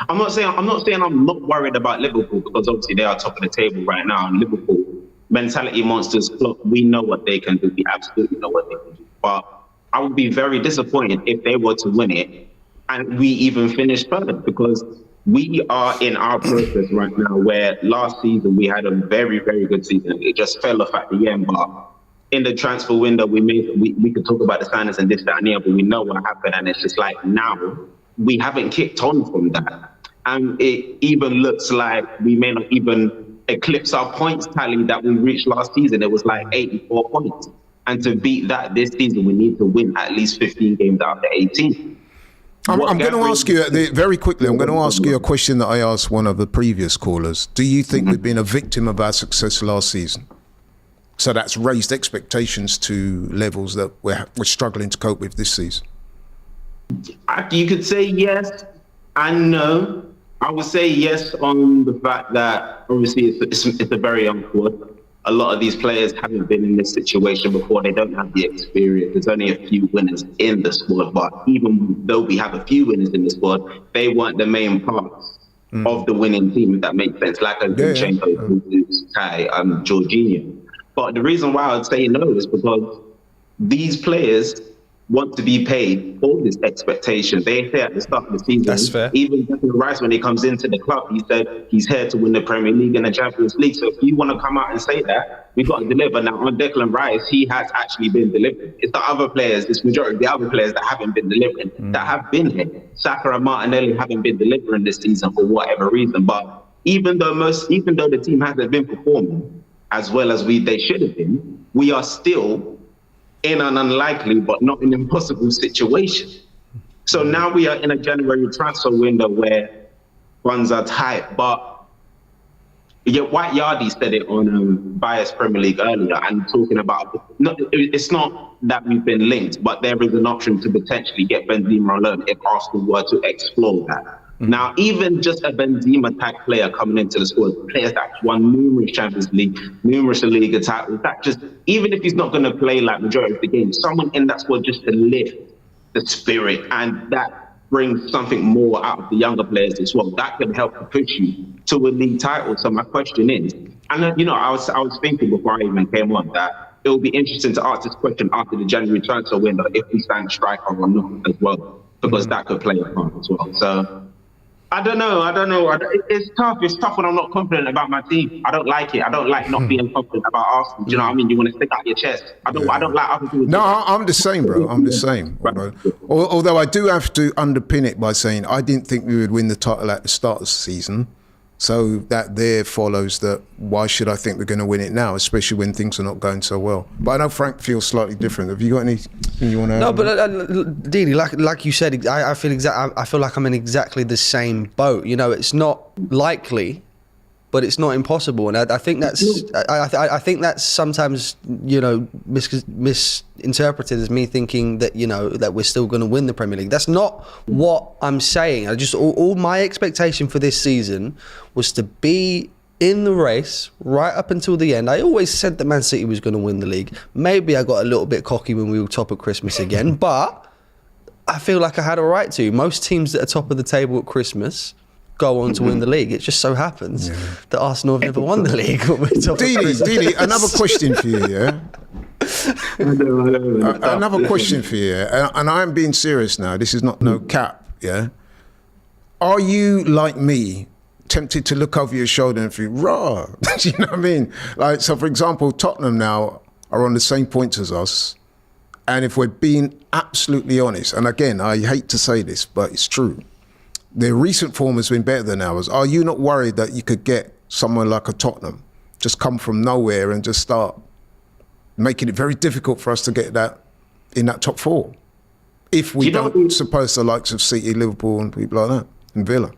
I'm not saying I'm not worried about Liverpool, because obviously they are top of the table right now. And Liverpool, mentality monsters, Klopp, we know what they can do. We absolutely know what they can do. But I would be very disappointed if they were to win it and we even finish third, because we are in our process right now where last season we had a very, very good season. It just fell off at the end. But in the transfer window, we could talk about the signings and this, that, and the other, but we know what happened. And it's just like now we haven't kicked on from that. And it even looks like we may not even eclipse our points tally that we reached last season. It was like 84 points. And to beat that this season, we need to win at least 15 games out of the 18. I'm going to ask you very quickly. I'm going to ask you a question that I asked one of the previous callers. Do you think we've been a victim of our success last season? So that's raised expectations to levels that we're struggling to cope with this season. You could say yes and no. I would say yes on the fact that obviously it's a very young squad. A lot of these players haven't been in this situation before. They don't have the experience. There's only a few winners in the squad, but even though we have a few winners in the squad, they weren't the main parts of the winning team, if that makes sense. Like Zinchenko, Kai, Jorginho. But the reason why I would say no is because these players want to be paid for this expectation. They say at the start of the season, that's fair. Even Declan Rice, when he comes into the club, he said he's here to win the Premier League and the Champions League. So if you want to come out and say that, we've got to deliver. Now on Declan Rice, he has actually been delivering. It's the other players, it's majority of the other players that haven't been delivering, that have been here. Saka and Martinelli haven't been delivering this season for whatever reason. But even though the team hasn't been performing as well as they should have been, we are still in an unlikely but not an impossible situation. So now we are in a January transfer window where funds are tight. But White Yardie said it on Bias Premier League earlier, and talking about it's not that we've been linked, but there is an option to potentially get Benzema on loan if Arsenal were to explore that. Now, even just a Benzema-type player coming into the squad, players that won numerous Champions League, numerous Liga titles, that just, even if he's not going to play like majority of the game, someone in that squad just to lift the spirit, and that brings something more out of the younger players as well. That can help to push you to a league title. So my question is, and I was thinking before I even came on that it will be interesting to ask this question after the January transfer window if we sign striker or not as well, because that could play a part as well. So I don't know. It's tough. It's tough when I'm not confident about my team. I don't like it. I don't like not being confident about Arsenal. Do you know what I mean? You want to stick out your chest. I don't like other people. No, I'm the same, bro. I'm the same. Right. Although I do have to underpin it by saying I didn't think we would win the title at the start of the season. So that there follows that why should I think we're going to win it now, especially when things are not going so well. But I know Frank feels slightly different. Have you got anything you want to add? No, but Dini, like you said, I feel like I'm in exactly the same boat. It's not likely, but it's not impossible, and I think that's sometimes misinterpreted as me thinking that that we're still going to win the Premier League. That's not what I'm saying. All my expectation for this season was to be in the race right up until the end. I always said that Man City was going to win the league. Maybe I got a little bit cocky when we were top at Christmas again, but I feel like I had a right to. Most teams that are top of the table at Christmas go on to win the league. It just so happens that Arsenal have never won the league. Dini, another question for you, yeah? Another question for you, and I'm being serious now. This is not no cap, yeah? Are you, like me, tempted to look over your shoulder and think, rah? Do you know what I mean? Like, so for example, Tottenham now are on the same points as us. And if we're being absolutely honest, and again, I hate to say this, but it's true. Their recent form has been better than ours. Are you not worried that you could get someone like a Tottenham just come from nowhere and just start making it very difficult for us to get that in that top four? If we don't suppose the likes of City, Liverpool and people like that, and Villa.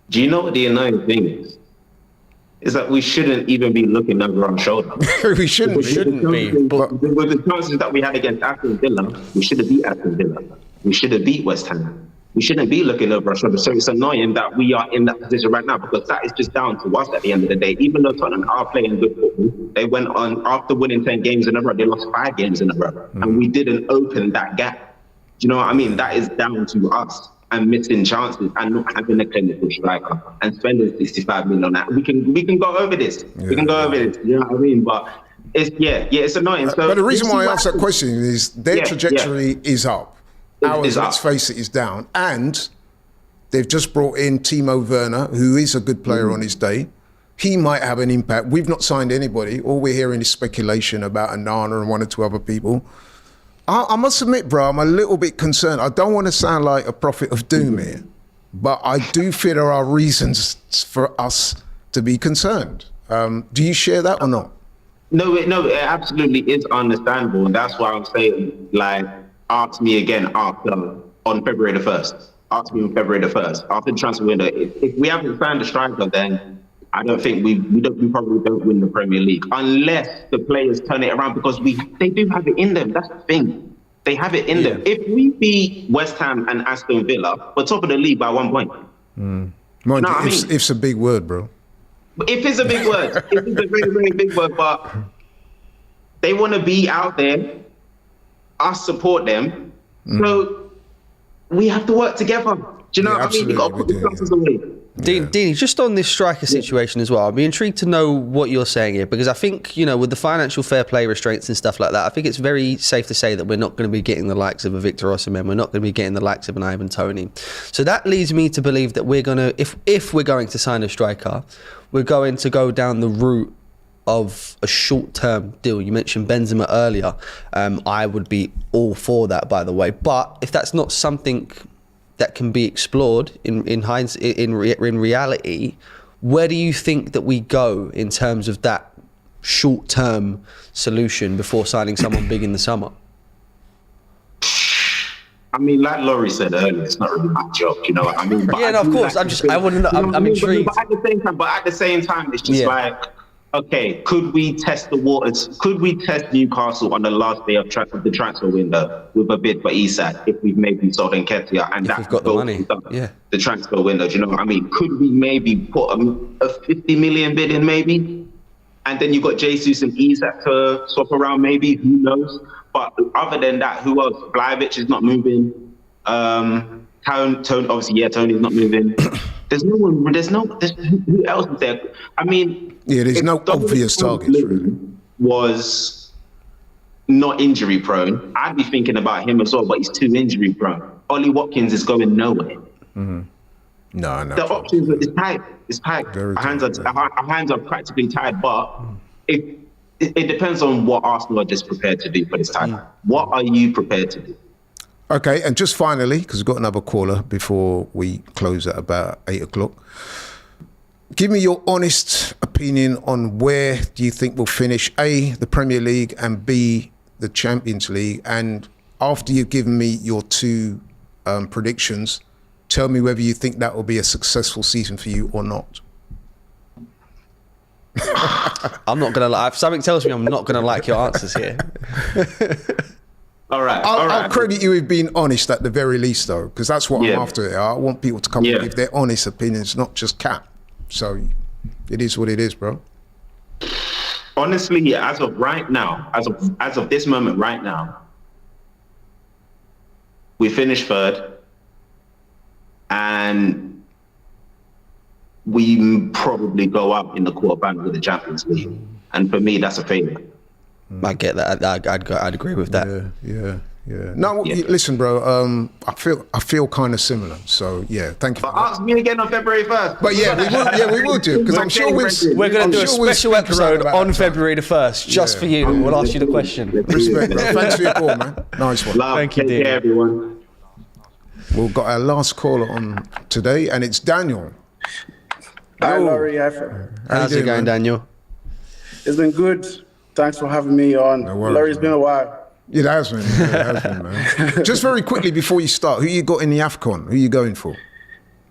Do you know what the annoying thing is? Is that we shouldn't even be looking over our shoulder. We shouldn't be. But with the chances that we had against Aston Villa, we should have beat Aston Villa. We should have beat West Ham. We shouldn't be looking over our shoulder. So it's annoying that we are in that position right now, because that is just down to us at the end of the day. Even though Tottenham are playing good football, they went on, after winning 10 games in a row, they lost 5 games in a row. And we didn't open that gap. Do you know what I mean? That is down to us and missing chances and not having a clinical striker and spending 65 million on that. We can go over this. We can go over this. You know what I mean? But it's annoying. So but the reason why I asked that question is their trajectory is up. Ours, let's face it, is down. And they've just brought in Timo Werner, who is a good player on his day. He might have an impact. We've not signed anybody. All we're hearing is speculation about Anana and 1 or 2 other people. I must admit, bro, I'm a little bit concerned. I don't want to sound like a prophet of doom here, but I do feel there are reasons for us to be concerned. Do you share that or not? No, it absolutely is understandable. And that's why I'm saying, like, ask me again on February the 1st. Ask me on February the 1st, after the transfer window. If we haven't found a striker, then I don't think we probably don't win the Premier League unless the players turn it around, because they do have it in them. That's the thing. They have it in them. If we beat West Ham and Aston Villa, we're top of the league by 1 point. Mind you, if's a big word, bro. If it's a big word. If it's a very, very big word, but they want to be out there. Us support them. So we have to work together. Do you know what I mean? We got to put the classes away. Deanie, just on this striker situation as well, I'd be intrigued to know what you're saying here, because I think, you know, with the financial fair play restraints and stuff like that, I think it's very safe to say that we're not going to be getting the likes of a Victor Osimhen, we're not going to be getting the likes of an Ivan Toney. So that leads me to believe that we're going to, if we're going to sign a striker, we're going to go down the route of a short-term deal. You mentioned Benzema earlier. I would be all for that, by the way. But if that's not something that can be explored in reality, where do you think that we go in terms of that short-term solution before signing someone big in the summer? I mean, like Laurie said earlier, it's not really my job, you know what I mean? But yeah, no, of course. I want to know. I'm intrigued. But at the same time, it's just like, okay, could we test the waters? Could we test Newcastle on the last day of the transfer window with a bid for Isak if we've maybe sold Nketiah and if we've got the money? The transfer window, do you know what I mean? Could we maybe put a 50 million bid in maybe? And then you've got Jesus and Isak to swap around maybe, who knows? But other than that, who else? Vlahovic is not moving. Tony, obviously, Tony's not moving. There's no one. Who else is there? I mean, there's no obvious targets. Really. Was not injury prone, I'd be thinking about him as well, but he's too injury prone. Ollie Watkins is going nowhere. Mm-hmm. No. The options is tight. It's tight. Our hands are practically tied, but it depends on what Arsenal are just prepared to do for this time. What are you prepared to do? Okay, and just finally, because we've got another caller before we close at about 8 o'clock. Give me your honest opinion on where do you think we'll finish, A, the Premier League, and B, the Champions League. And after you've given me your 2 predictions, tell me whether you think that will be a successful season for you or not. I'm not going to lie. If something tells me I'm not going to like your answers here. All right. I'll credit you with being honest at the very least, though, because that's what I'm after. I want people to come and give their honest opinions, not just cap. So It is what it is, bro. Honestly, as of right now, as of this moment right now, we finished third, and we probably go out in the quarterfinals of the Champions League. And for me, that's a failure. I get that. I'd agree with that. Yeah. No, listen, bro. I feel kind of similar. So yeah, thank you. But ask me again on February 1st. But we will do, because I'm sure we're going to do a special episode on February the 1st just for you. We'll ask you the question. Respect, bro. Thanks for your call, man. Nice one. Love. Thank you, Take care, everyone. We've got our last caller on today, and it's Daniel. Hi, Laurie. How's it going, Daniel? It's been good. Thanks for having me on. No worries, Laurie, it's been a while. It has been, man. Just very quickly before you start, who you got in the AFCON? Who you going for?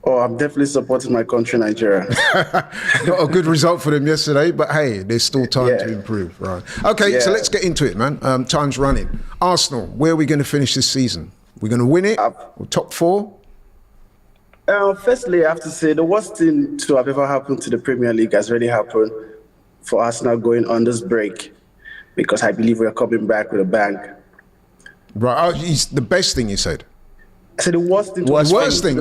Oh, I'm definitely supporting my country, Nigeria. Not a good result for them yesterday, but hey, there's still time to improve, right? Okay, so let's get into it, man. Time's running. Arsenal, where are we going to finish this season? We're going to win it? Top 4? Firstly, I have to say the worst thing to have ever happened to the Premier League has already happened for Arsenal going on this break, because I believe we're coming back with a bang. Right, the best thing you said. I said the worst thing. Worst thing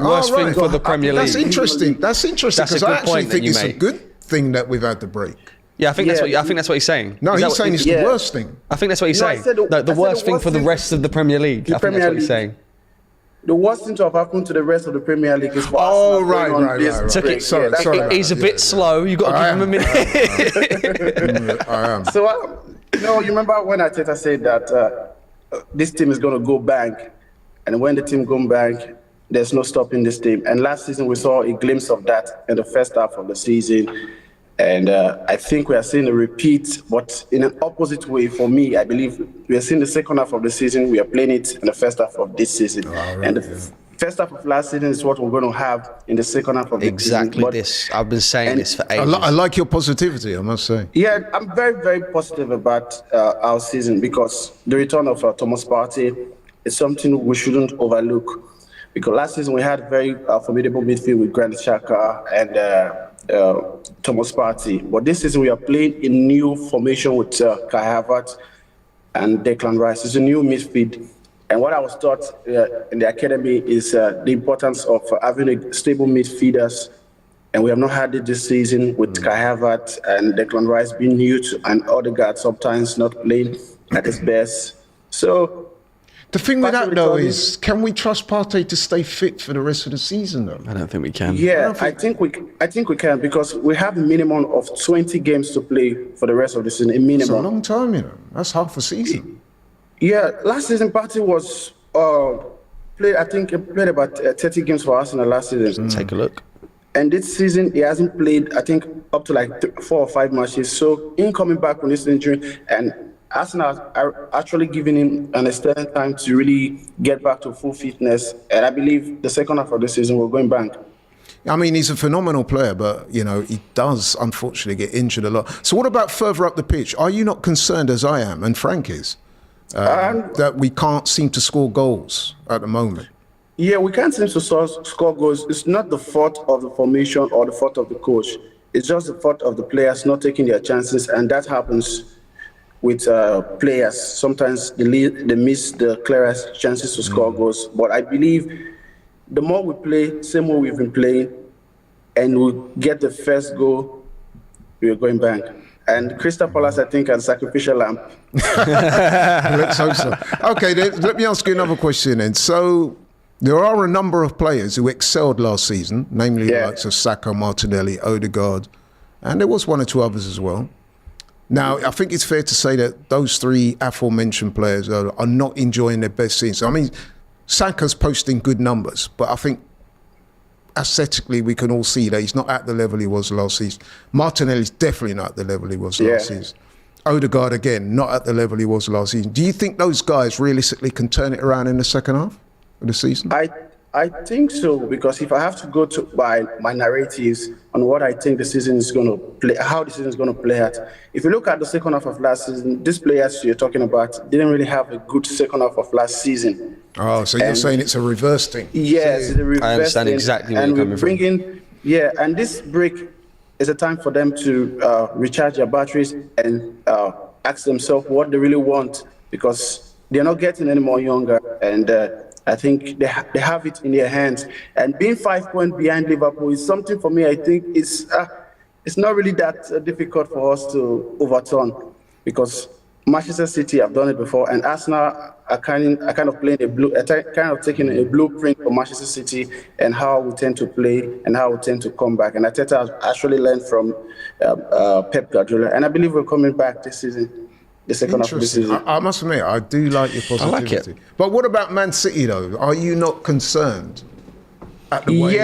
for the Premier League. That's interesting. That's because I actually think it's a good thing that we've had the break. Yeah, I think that's what he's saying. No, he's saying it's the worst thing. I think that's what he's saying. The worst thing for the rest of the Premier League. I think that's what he's saying. The worst thing to have happened to the rest of the Premier League is for Arsenal going on this break. Sorry. He's a bit slow. You've got to give him a minute. I am. So, you remember when Arteta said that this team is going to go bang, and when the team goes bang, there's no stopping this team. And last season we saw a glimpse of that in the first half of the season. And I think we are seeing a repeat, but in an opposite way for me. I believe we are seeing the second half of the season. We are playing it in the first half of this season. And the first half of last season is what we're going to have in the second half of the season. Exactly this. I've been saying this for ages. I like your positivity, I must say. Yeah, I'm very, very positive about our season, because the return of Thomas Partey is something we shouldn't overlook. Because last season we had very formidable midfield with Granit Xhaka and Thomas Partey. But this season we are playing a new formation with Kai Havertz and Declan Rice. It's a new midfield. And what I was taught in the academy is the importance of having a stable midfielders. And we have not had it this season with Kai Havertz and Declan Rice being new and Odegaard sometimes not playing at his best. So the thing with that, though, is can we trust Partey to stay fit for the rest of the season, though? I don't think we can. Yeah, I think we can, because we have a minimum of 20 games to play for the rest of the season. A minimum. It's a long time, That's half a season. Yeah, last season Partey was played about 30 games for Arsenal last season. Take a look. And this season he hasn't played, I think, up to like 4 or 5 matches. So in coming back from this injury, and Arsenal are actually giving him an extended time to really get back to full fitness. And I believe the second half of the season we're going back. I mean, he's a phenomenal player, but, he does unfortunately get injured a lot. So what about further up the pitch? Are you not concerned, as I am, and Frank is, that we can't seem to score goals at the moment? Yeah, we can't seem to score goals. It's not the fault of the formation or the fault of the coach. It's just the fault of the players not taking their chances, and that happens with players. Sometimes they miss the clearest chances to score goals. But I believe the more we play, same way we've been playing, and we get the first goal, we're going back. And Crystal Palace, I think, as a sacrificial lamb. Let's hope so. Okay, then, let me ask you another question then. So there are a number of players who excelled last season, namely the likes of Saka, Martinelli, Odegaard, and there was 1 or 2 others as well. Now, I think it's fair to say that those 3 aforementioned players are not enjoying their best season. I mean, Saka's posting good numbers, but I think aesthetically we can all see that he's not at the level he was last season. Martinelli's definitely not at the level he was last season. Odegaard, again, not at the level he was last season. Do you think those guys realistically can turn it around in the second half of the season? I think so, because if I have to go by my narratives on what I think the season is going to play, how the season is going to play out. If you look at the second half of last season, these players you're talking about didn't really have a good second half of last season. Oh, so you're saying it's a reverse thing? Yes, it's a reverse I understand thing. exactly where you're coming from. And this break it's a time for them to recharge their batteries and ask themselves what they really want, because they're not getting any more younger, and I think they have it in their hands. And being 5 points behind Liverpool is something for me. I think it's not really that difficult for us to overturn, because Manchester City have done it before, and Arsenal are kind of playing kind of taking a blueprint for Manchester City and how we tend to play and how we tend to come back. And Arteta has actually learned from Pep Guardiola, and I believe we're coming back this season, the second half of the season. I must admit, I do like your positivity. I like it. But what about Man City, though? Are you not concerned at the way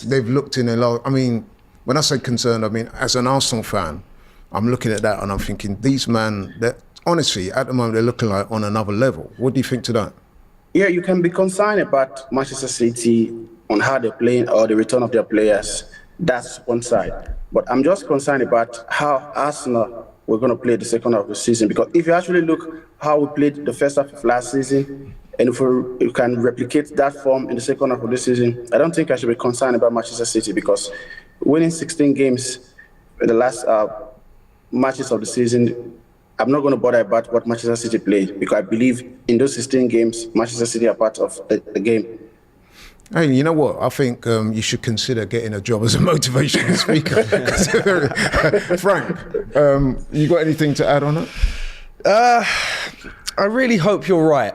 they've looked in a lot? I mean, when I say concerned, I mean, as an Arsenal fan, I'm looking at that and I'm thinking, these men, honestly, at the moment, they're looking like on another level. What do you think to that? Yeah, you can be concerned about Manchester City on how they're playing or the return of their players. That's one side. But I'm just concerned about how Arsenal were going to play the second half of the season. Because if you actually look how we played the first half of last season, and if we can replicate that form in the second half of the season, I don't think I should be concerned about Manchester City, because winning 16 games in the last matches of the season, I'm not going to bother about what Manchester City played, because I believe in those 16 games, Manchester City are part of the game. Hey, you know what? I think you should consider getting a job as a motivational speaker. Frank, you got anything to add on it? I really hope you're right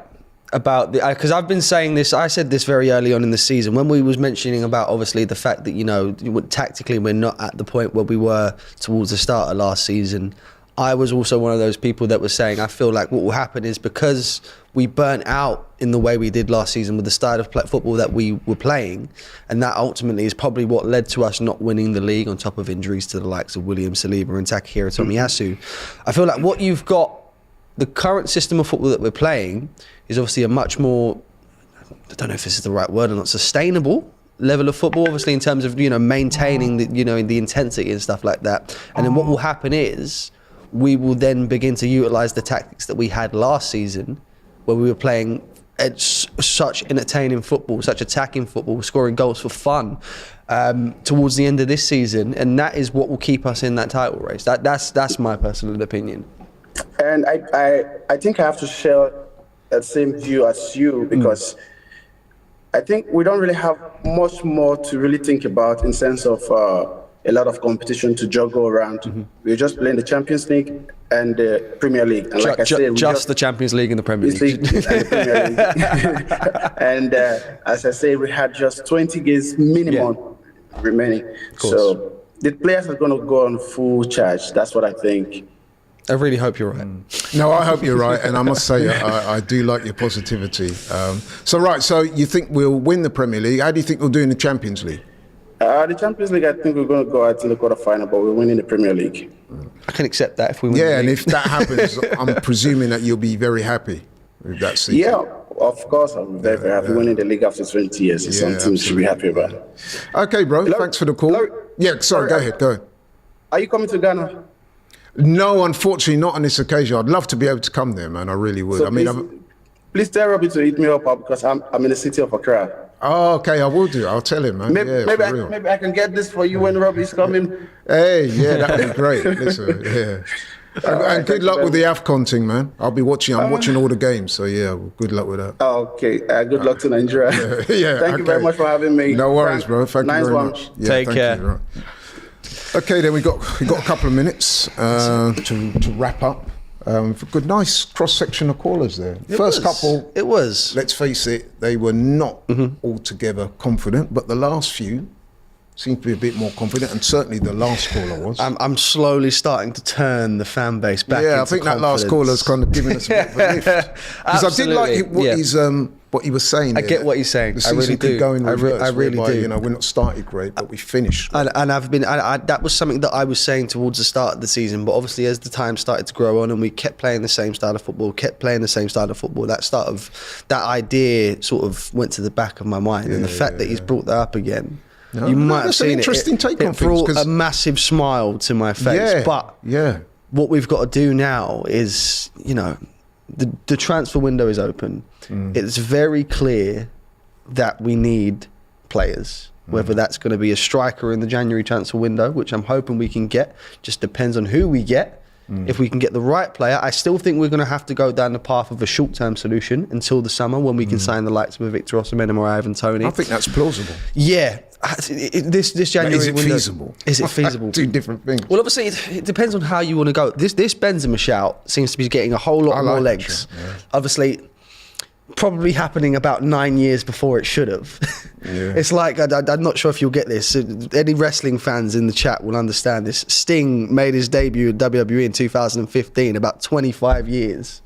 about because I've been saying this. I said this very early on in the season when we was mentioning about obviously the fact that tactically we're not at the point where we were towards the start of last season. I was also one of those people that was saying I feel like what will happen is because we burnt out in the way we did last season with the style of football that we were playing, and that ultimately is probably what led to us not winning the league, on top of injuries to the likes of William Saliba and Takahiro Tomiyasu. I feel like what you've got, the current system of football that we're playing is obviously a much more, I don't know if this is the right word or not, sustainable level of football, obviously in terms of maintaining the intensity and stuff like that. And then what will happen is we will then begin to utilise the tactics that we had last season, where we were playing such entertaining football, such attacking football, scoring goals for fun towards the end of this season, and that is what will keep us in that title race. That's my personal opinion. And I think I have to share that same view as you, because I think we don't really have much more to really think about in sense of a lot of competition to juggle around. We're just playing the Champions League and the Premier League. And like I said, just the Champions League and the Premier League. And the Premier League. And as I say, we had just 20 games minimum remaining. So the players are going to go on full charge. That's what I think. I really hope you're right. No, I hope you're right. And I must say, I do like your positivity. So you think we'll win the Premier League. How do you think we'll do in the Champions League? The Champions League, I think we're going to go out in the quarterfinal, but we're winning the Premier League. I can accept that if we win. Yeah, and if that happens, I'm presuming that you'll be very happy with that season. Yeah, of course, I'm very, very happy. Winning the league after 20 years is something we should be happy about. Okay, bro. Hello? Thanks for the call. Hello? Yeah, sorry, go ahead. Are you coming to Ghana? No, unfortunately, not on this occasion. I'd love to be able to come there, man. I really would. So please tell Robbie to hit me up because I'm in the city of Accra. Oh, okay, I will do. I'll tell him, man. Maybe I can get this for you when Robbie's coming. Hey, yeah, that'd be great. Listen, yeah. And good luck with the AFCON thing, man. I'll be watching. I'm watching all the games, so yeah, well, good luck with that. Okay, good luck to Nigeria. Thank you very much for having me. No worries, bro. Thank you very much. Yeah, Take care. Right. Okay, then we got a couple of minutes to wrap up. Nice cross section of callers there. First couple, it was. Let's face it, they were not altogether confident, but the last few seemed to be a bit more confident, and certainly the last caller was. I'm slowly starting to turn the fan base back. Yeah, I think that last caller's kind of giving us a bit of a lift. Because I did like what he was saying. I get what he's saying. I really do. Go in reverse, I really do. We're not started great, but we finished. And that was something that I was saying towards the start of the season. But obviously, as the time started to grow on, and we kept playing the same style of football, that idea sort of went to the back of my mind. And the fact that he's brought that up again. You might have seen it brought a massive smile to my face. But what we've got to do now is, the transfer window is open. It's very clear that we need players. Whether that's going to be a striker in the January transfer window, which I'm hoping we can get, just depends on who we get. If we can get the right player, I still think we're going to have to go down the path of a short-term solution until the summer when we can sign the likes of a Victor Osimhen or Ivan Toney. I think that's plausible. Yeah. This January is it window, feasible? Is it feasible? Two different things. Well, obviously, it depends on how you want to go. This Benzema shout seems to be getting a whole lot more legs. Yeah. Obviously, probably happening about 9 years before it should have. Yeah. It's like, I'm not sure if you'll get this. Any wrestling fans in the chat will understand this. Sting made his debut at WWE in 2015, about 25 years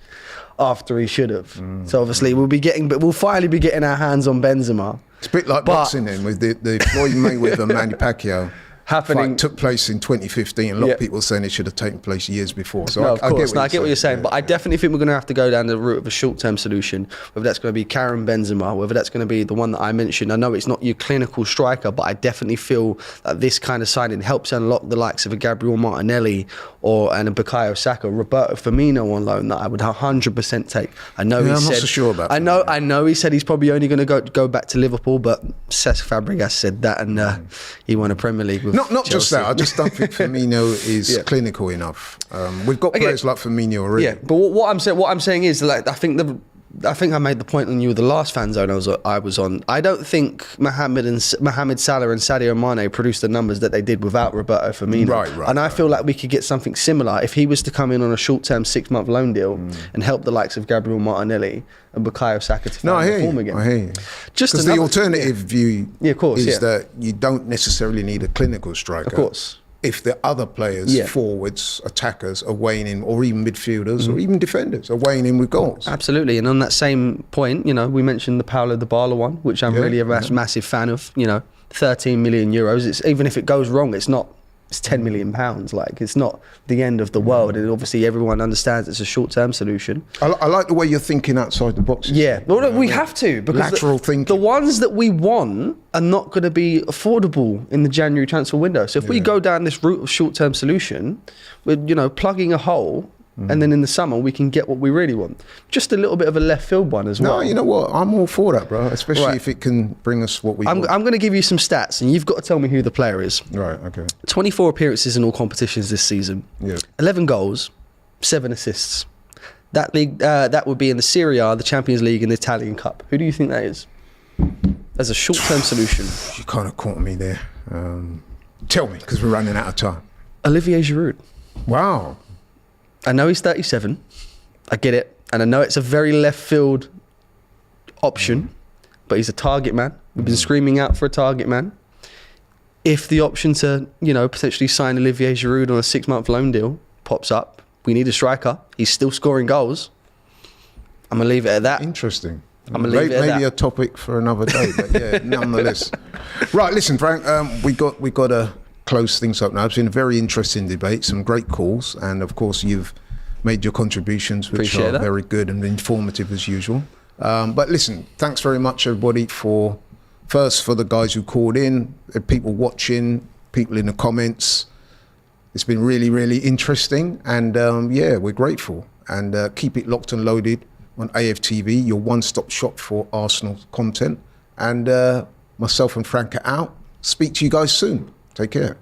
after he should have. So obviously, we'll finally be getting our hands on Benzema. It's a bit like boxing then, with the Floyd Mayweather Manny Pacquiao happening. Took place in 2015. A lot of people are saying it should have taken place years before. So no, of course. I get what you're saying, but I definitely think we're going to have to go down the route of a short-term solution, whether that's going to be Karim Benzema, whether that's going to be the one that I mentioned. I know it's not your clinical striker, but I definitely feel that this kind of signing helps unlock the likes of a Gabriel Martinelli and a Bukayo Saka, Roberto Firmino on loan that I would 100% take. I know I'm not so sure about that. I know he said he's probably only going to go back to Liverpool, but Cesc Fabregas said that, and he won a Premier League with Not just that. I just don't think Firmino is clinical enough. We've got players like Firmino already. Yeah, but what I'm saying is, like, I think I made the point on you with the last fan zone I was on. I don't think Mohamed Salah and Sadio Mane produced the numbers that they did without Roberto Firmino. Right. And I feel like we could get something similar if he was to come in on a short-term 6-month loan deal and help the likes of Gabriel Martinelli and Bukayo Saka to find the form again. I hear you. Because the alternative view is that you don't necessarily need a clinical striker. Of course. If the other players, forwards, attackers, are weighing in, or even midfielders, or even defenders, are weighing in with goals. Absolutely. And on that same point, we mentioned the Paulo Dybala one, which I'm really a massive fan of. 13 million euros. It's, even if it goes wrong, it's 10 million pounds. Like, it's not the end of the world. And obviously everyone understands it's a short-term solution. I like the way you're thinking outside the box. Yeah. Well, we have to, because lateral thinking. The ones that we want are not going to be affordable in the January transfer window. So if we go down this route of short-term solution, with plugging a hole, and then in the summer we can get what we really want. Just a little bit of a left field one as well. No, you know what? I'm all for that, bro. Especially if it can bring us what we want. I'm going to give you some stats, and you've got to tell me who the player is. Right. Okay. 24 appearances in all competitions this season. Yeah. 11 goals, 7 assists. That league, that would be in the Serie A, the Champions League, and the Italian Cup. Who do you think that is? As a short-term solution. You kind of caught me there. Tell me, because we're running out of time. Olivier Giroud. Wow. I know he's 37. I get it. And I know it's a very left field option, but he's a target man. We've been screaming out for a target man. If the option to, potentially sign Olivier Giroud on a 6-month loan deal pops up, we need a striker. He's still scoring goals. I'm going to leave it at that. Interesting. I'm going to leave it at that. Maybe a topic for another day, but yeah, nonetheless. Right, listen, Frank, we got to close things up now. It's been a very interesting debate, some great calls, and of course you've made your contributions, which are very good and informative as usual. But listen, thanks very much everybody for the guys who called in, people watching, people in the comments. It's been really, really interesting, and we're grateful. And keep it locked and loaded on AFTV, your one-stop shop for Arsenal content. And myself and Frank are out. Speak to you guys soon. Take care.